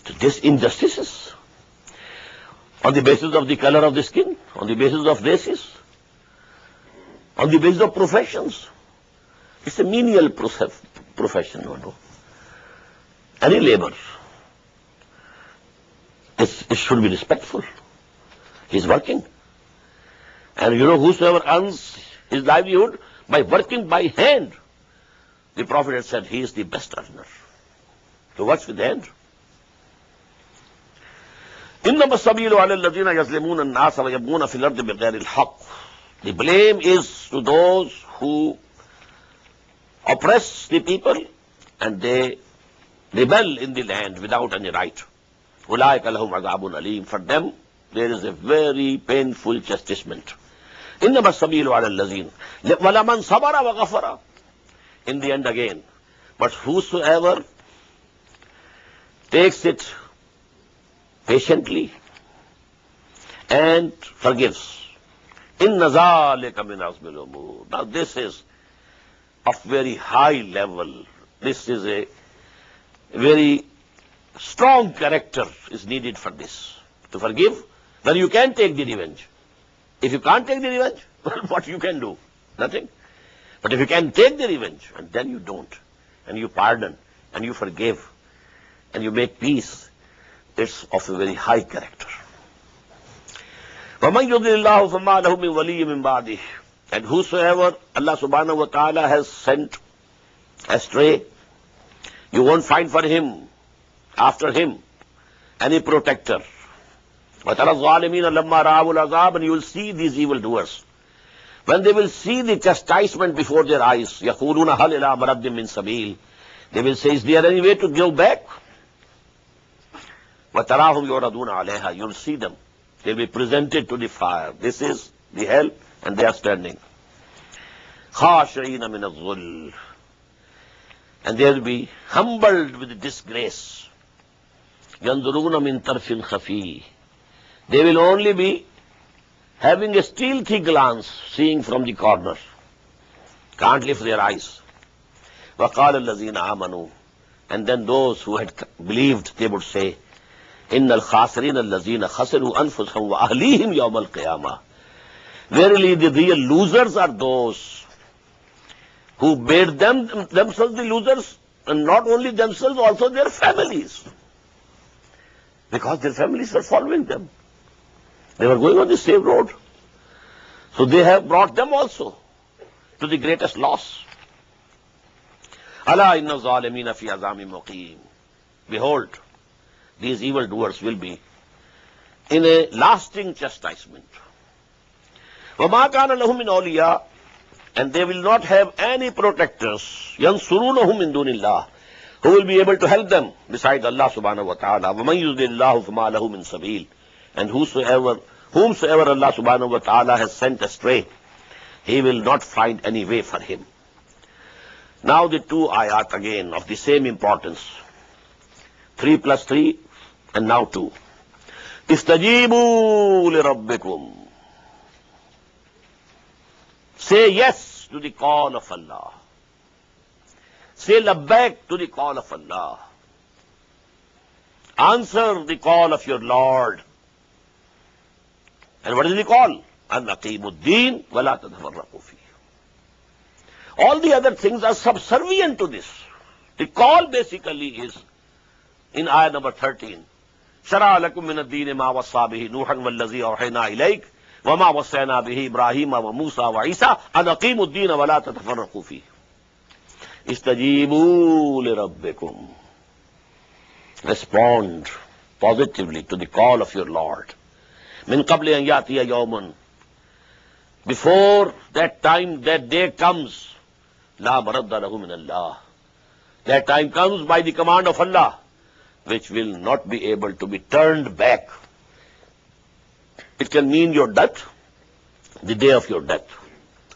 Speaker 2: So this injustices on the basis of the color of the skin, on the basis of races, on the basis of professions. It's a menial profession, no. Any labor, it should be respectful. He's working. And whosoever earns his livelihood by working by hand, the Prophet had said he is the best earner. He works with hand. إِنَّمَا السَّبِيلُ عَلَى الَّذِينَ يَظْلِمُونَ النَّاسَ وَيَبْغُونَ فِي الْأَرْضِ بِغَيْرِ الْحَقِّ. The blame is to those who oppress the people and they rebel in the land without any right. أُولَٰئِكَ لَهُمْ عَذَابٌ أَلِيمٌ. For them, there is a very painful chastisement. إِنَّمَا السَّبِيلُ عَلَى الَّذِينَ وَلَمَنْ صَبَرَ وَغَفَرَ. In the end again. But whosoever takes it patiently and forgives. إِنَّ ذَٰلِكَ مِنْ عَزْمِ الْأُمُورِ. Now this is of very high level. This is a very strong character is needed for this. To forgive, then you can take the revenge. If you can't take the revenge, what you can do? Nothing. But if you can take the revenge, and then you don't, and you pardon, and you forgive, and you make peace, it's of a very high character. وَمَنْ يُضْلِلِ اللَّهُ فَمَا لَهُ مِنْ وَلِيٍّ مِنْ بَعْدِهِ. And whosoever Allah subhanahu wa ta'ala has sent astray, you won't find for him, after him, any protector. وَتَرَى الظَّالِمِينَ لَمَّا رَأَوُا الْعَذَابَ. And you will see these evildoers, when they will see the chastisement before their eyes, يَقُولُونَ هَلْ إِلَىٰ مَرَدٍ مِّن سَبِيلٍ. They will say, is there any way to give back? وَتَرَاهُمْ يُعْرَضُونَ عَلَيْهَا. You will see them. They will be presented to the fire. This is the hell, and they are standing. خَاشِعِينَ مِنَ الظُّلِّ. And they will be humbled with disgrace. يَنْظُرُونَ مِنْ طَرْفٍ خَفِيٍّ. They will only be having a stealthy glance, seeing from the corner. Can't lift their eyes. وَقَالَ الَّذِينَ آمَنُوا. And then those who had believed, they would say, إِنَّ الْخَاسِرِينَ الَّذِينَ خَسِرُوا أَنفُسَهُمْ وَأَهْلِيهِمْ يَوْمَ الْقِيَامَةِ. Verily, the real losers are those who made themselves the losers, and not only themselves, also their families. Because their families were following them. They were going on the same road. So they have brought them also to the greatest loss. أَلَا إِنَّ الظَّالِمِينَ فِي عَذَابٍ مُقِيمٍ. Behold, these evildoers will be in a lasting chastisement. وَمَا كَانَ لَهُم مِّنْ أَوْلِيَاءَ, and they will not have any protectors, يَنْصُرُونَهُم مِّن دُونِ اللَّهِ, who will be able to help them besides Allah subhanahu wa ta'ala. وَمَنْ يُضْلِلِ اللَّهُ فَمَا لَهُ مِنْ سَبِيلٍ, and whomsoever Allah subhanahu wa ta'ala has sent astray, he will not find any way for him. Now the two ayat again of the same importance. 3 plus 3 and now 2. Istajibu li rabbikum. Say yes to the call of Allah. Say labbaik to the call of Allah. Answer the call of your Lord. And what is the call? An aqimuddin wa la tatafarraqu fihi. All the other things are subservient to this. The call basically is in ayah number 13. شَرَعَ لَكُم مِّنَ الدِّينِ مَا وَصَّىٰ بِهِ نُوحًا وَالَّذِي أَوْحَيْنَا إِلَيْكَ وَمَا وَصَّيْنَا بِهِ إِبْرَاهِيمَ وَمُوسَىٰ وَعِيسَىٰ أَنْ أَقِيمُوا الدِّينَ وَلَا تَتَفَرَّقُوا فِيهِ. اسْتَجِيبُوا لِرَبِّكُمْ. Respond positively to the call of your Lord. مِنْ قَبْلِ أَنْ يَأْتِيَ يَوْمٌ. Before that time, that day comes, لَا مَرَدَّ لَهُ مِنَ اللَّهِ. That time comes by the command of Allah, which will not be able to be turned back. It can mean your death, the day of your death.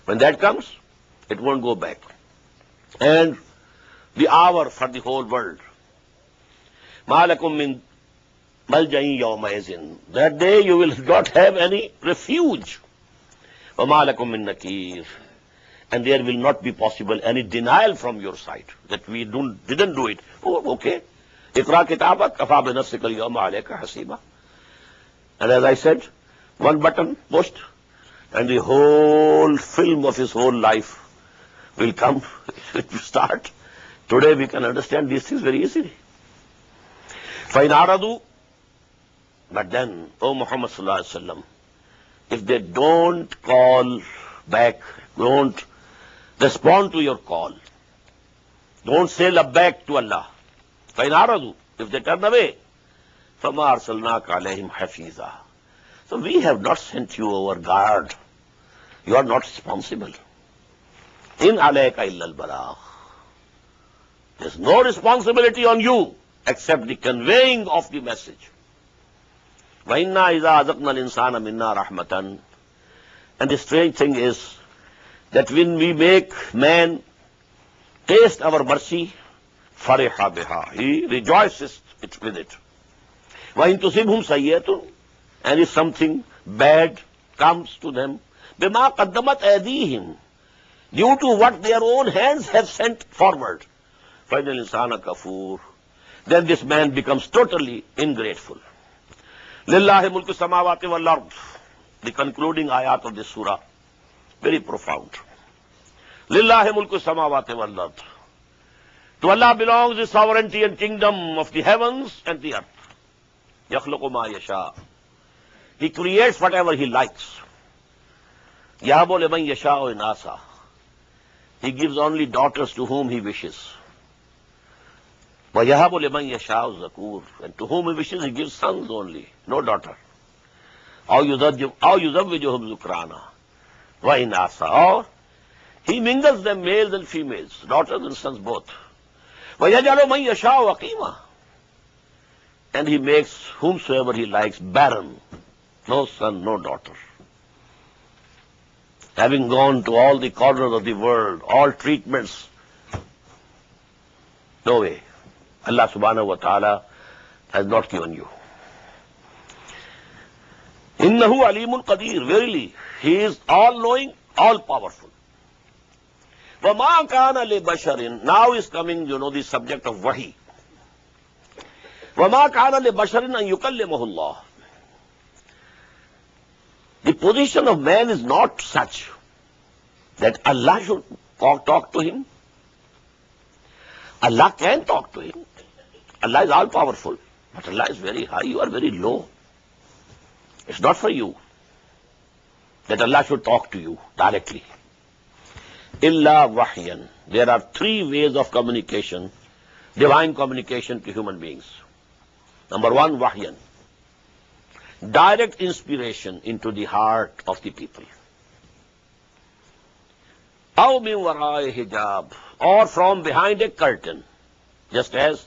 Speaker 2: When that comes, it won't go back. And the hour for the whole world. مَا لَكُم مِّن مَلْجَإٍ يَوْمَئِذٍ. That day you will not have any refuge. وَمَا لَكُم مِّن نَكِيرٍ. And there will not be possible any denial from your side that we didn't do it. Oh, okay. اقرأ كتابك كفى بنفسك اليوم عليك حسيبا. And as I said, one button pushed, and the whole film of his whole life will come. It will start. Today we can understand these things very easily. فَإِنْ عَرَضُوا. But then, O Muhammad sallallahu alaihi wasallam, if they don't call back, don't respond to your call, don't say labbaik to Allah. فَإِنْ عَرَضُوا. If they turn away, فَمَا أَرْسَلْنَاكَ عَلَيْهِمْ حَفِيظًا. So we have not sent you our guard. You are not responsible. إِنْ عَلَيْكَ إِلَّا الْبَلَاغُ. There's no responsibility on you except the conveying of the message. وَإِنَّا إِذَا أَذَقْنَا الْإِنسَانَ مِنَّا رَحْمَةً. And the strange thing is that when we make man taste our mercy, فَرِحَ بِهَا. He rejoices with it. وَإِن تُصِبْهُمْ سَيِّئَةٌ. And if something bad comes to them, بِمَا قَدَّمَتْ أَيْدِيهِمْ. Due to what their own hands have sent forward. فَإِنَّ الْإِنسَانَ كَفُورٌ. Then this man becomes totally ingrateful. لِلَّهِ مُلْكُ السَّمَاوَاتِ وَالْأَرْضِ. The concluding ayat of this surah, very profound. لِلَّهِ مُلْكُ السَّمَاوَاتِ وَالْأَرْضِ. To Allah belongs the sovereignty and kingdom of the heavens and the earth. يَخْلُقُ مَا يَشَاءُ. He creates whatever he likes. يَهَبُ لِمَنْ يَشَاءُ إِنَاثًا. He gives only daughters to whom he wishes. وَيَهَبُ لِمَنْ يَشَاءُ الذَّكُورَ. And to whom he wishes, he gives sons only, no daughter. أَوْ يُزَوِّجُهُمْ ذُكْرَانًا وَإِنَاثًا. Or he mingles them, males and females, daughters and sons both. وَيَجْعَلُ مَنْ يَشَاءُ عَقِيمًا. And he makes whomsoever he likes barren, no son, no daughter. Having gone to all the corners of the world, all treatments, no way. Allah subhanahu wa ta'ala has not given you. إِنَّهُ عَلِيمٌ قَدِيرٌ. Verily, he is all-knowing, all-powerful. وَمَا كَانَ لِبَشَرٍ. Now is coming, the subject of wahi. وَمَا كَانَ لِبَشَرٍ أَن يُكَلِّمَهُ اللَّهُ. The position of man is not such that Allah should talk to him. Allah can talk to him. Allah is all-powerful. But Allah is very high. You are very low. It's not for you that Allah should talk to you directly. Illa wahyan. There are 3 ways of communication, divine communication to human beings. Number 1, wahyan. direct inspiration into the heart of the people. Aw min wara'i hijab, or from behind a curtain, just as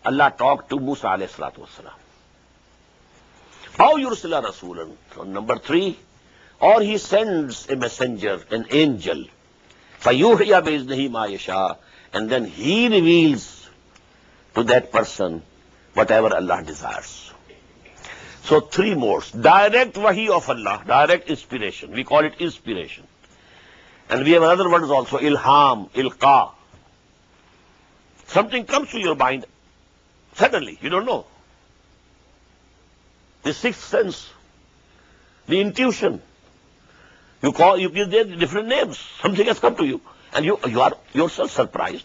Speaker 2: Allah talked to Musa alayhi salatu wasalam. Aw yursila rasulan, number 3, or he sends a messenger, an angel, fayuhiya biiznihi ma yasha, and then he reveals to that person whatever Allah desires. So 3 modes. Direct wahi of Allah, direct inspiration. We call it inspiration. And we have other words also, ilham, ilqa. Something comes to your mind suddenly, you don't know. The 6th sense, the intuition. You give them different names. Something has come to you. And you are yourself surprised.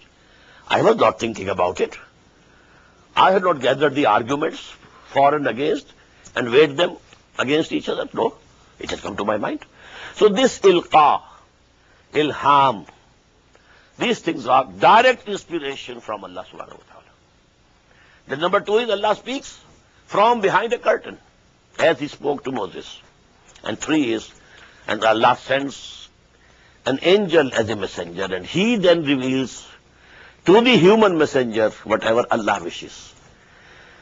Speaker 2: I was not thinking about it. I had not gathered the arguments for and against and weighed them against each other. No, it has come to my mind. So this ilqa, ilham, these things are direct inspiration from Allah subhanahu wa ta'ala. Then number 2 is Allah speaks from behind a curtain, as he spoke to Moses. And 3 is, and Allah sends an angel as a messenger, and he then reveals to the human messenger whatever Allah wishes.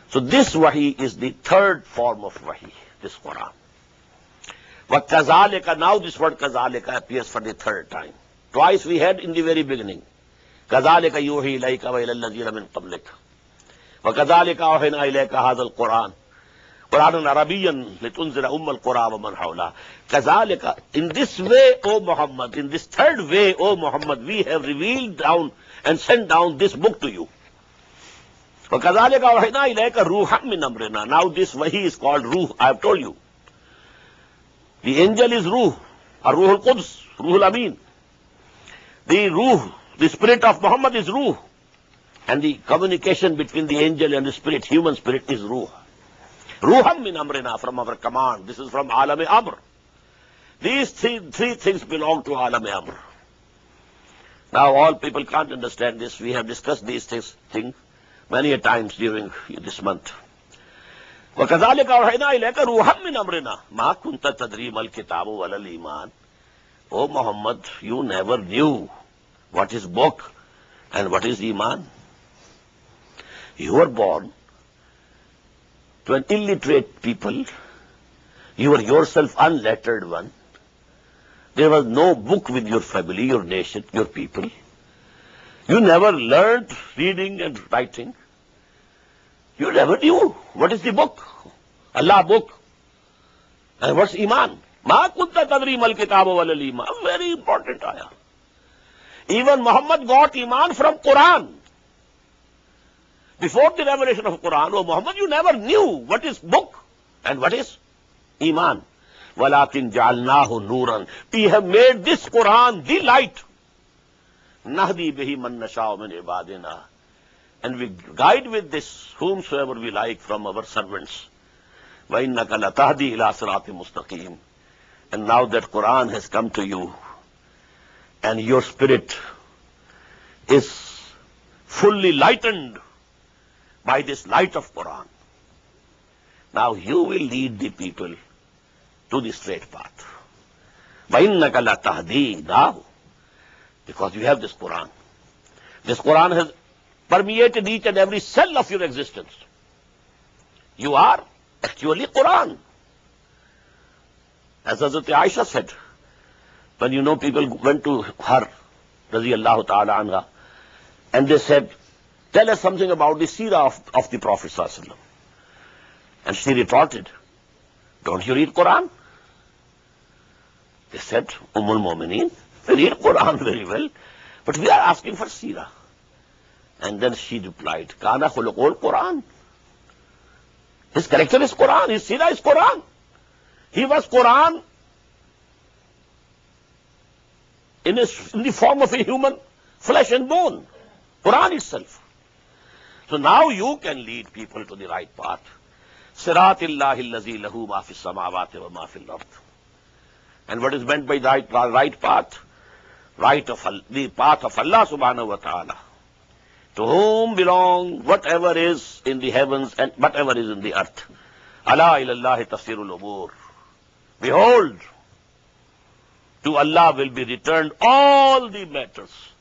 Speaker 2: So this wahi is the 3rd form of wahi, this Quran. But kazalika, now this word kazalika appears for the 3rd time. Twice we had in the very beginning. Kazalika yuhi ilayka wa ila allazina min qablik. Wa kazalika awhayna ilayka hadha al-Quran. Quran Arabiyan litunzira al-Qura wa man hawla. Kazalika, in this way, O Muhammad, in this 3rd way, O Muhammad, we have revealed down and sent down this book to you. Wa kazalika awhayna ilayka ruhan min amrina. Now this wahi is called ruh, I have told you. The angel is ruh, or ruh al-Quds, ruh al-Amin. The ruh, the spirit of Muhammad is ruh. And the communication between the angel and the spirit, human spirit, is ruh. Ruham min amrina, from our command. This is from alam-e amr. These three things belong to alam-e amr. Now all people can't understand this. We have discussed these things many a times during this month. وَكَذَلِكَ أَوْحَيْنَا إِلَيْكَ رُوحًا مِّنْ أَمْرِنَا مَا كُنْتَ تَدْرِي مَا الْكِتَابُ وَلَا الْإِيمَانُ. O Muhammad, you never knew what is book and what is Iman. You were born to an illiterate people. You were yourself unlettered one. There was no book with your family, your nation, your people. You never learned reading and writing. You never knew what is the book, Allah book, and what's Iman. Ma kunta tadri mal kitabu wal iman. Very important ayah. Even Muhammad got Iman from Quran. Before the revelation of Quran, oh Muhammad, you never knew what is book and what is Iman. Walakin ja'alnahu nuran. We have made this Quran the light. Nahdi bihi man nasha'u min ibadina. And we guide with this whomsoever we like from our servants. وَإِنَّكَ لَتَهْدِي إِلَىٰ صِرَاطٍ مُسْتَقِيمٍ. And now that Quran has come to you, and your spirit is fully lightened by this light of Quran, now you will lead the people to the straight path. وَإِنَّكَ لَتَهْدِي now, because you have this Quran. This Quran has permeated each and every cell of your existence. You are actually Quran. As Hazrat Aisha said, when people went to her, radiyallahu ta'ala anha, and they said, tell us something about the seerah of the Prophet sallallahu alaihi wasallam. And she retorted, don't you read Quran? They said, Ummul Mu'mineen, we read Quran very well, but we are asking for seerah. And then she replied, Kana khuluqul Quran. His character is Quran, his seerah is Quran. He was Quran in the form of a human flesh and bone. Quran itself. So now you can lead people to the right path. Siratillahi allazi lahu ma fis samawati wa ma fil ard. And what is meant by the right path? The path of Allah subhanahu wa ta'ala. To whom belong whatever is in the heavens and whatever is in the earth. Ala ilallahi tasirul umur. Behold, to Allah will be returned all the matters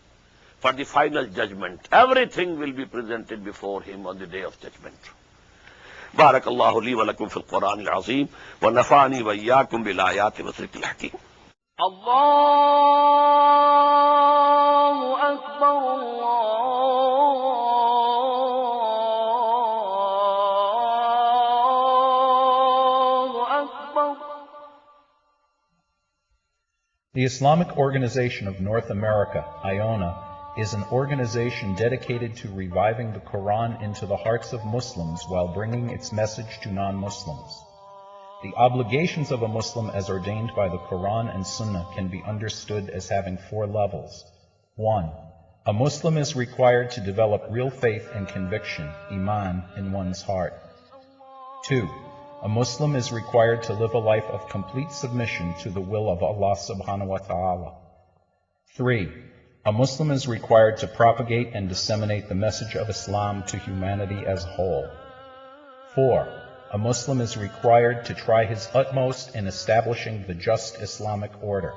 Speaker 2: for the final judgment. Everything will be presented before Him on the day of judgment. Barakallahu li wa lakum fil Quran al-Azim wa nafa'ani wa iyyakum bil ayati wa dhikril hakim.
Speaker 1: Allahu Akbar, Allahu Akbar.
Speaker 3: The Islamic Organization of North America, IONA, is an organization dedicated to reviving the Quran into the hearts of Muslims while bringing its message to non-Muslims. The obligations of a Muslim as ordained by the Quran and Sunnah can be understood as having 4 levels. 1. A Muslim is required to develop real faith and conviction, iman, in one's heart. 2. A Muslim is required to live a life of complete submission to the will of Allah subhanahu wa ta'ala. 3. A Muslim is required to propagate and disseminate the message of Islam to humanity as a whole. 4. A Muslim is required to try his utmost in establishing the just Islamic order.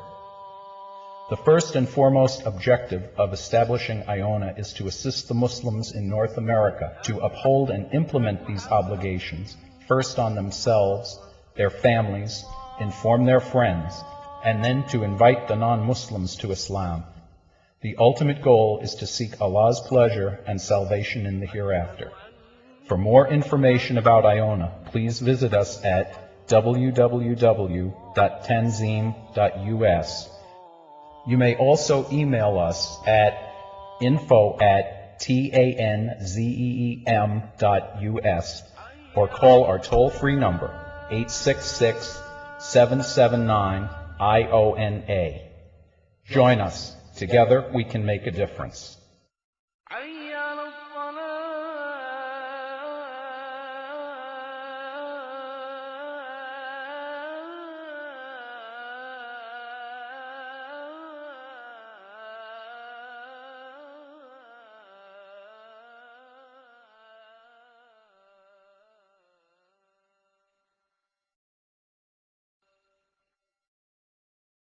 Speaker 3: The first and foremost objective of establishing IONA is to assist the Muslims in North America to uphold and implement these obligations, first on themselves, their families, inform their friends, and then to invite the non-Muslims to Islam. The ultimate goal is to seek Allah's pleasure and salvation in the hereafter. For more information about IONA, please visit us at www.tanzim.us. You may also email us at info@tanzem.us or call our toll-free number 866-779-IONA. Join us. Together we can make a difference.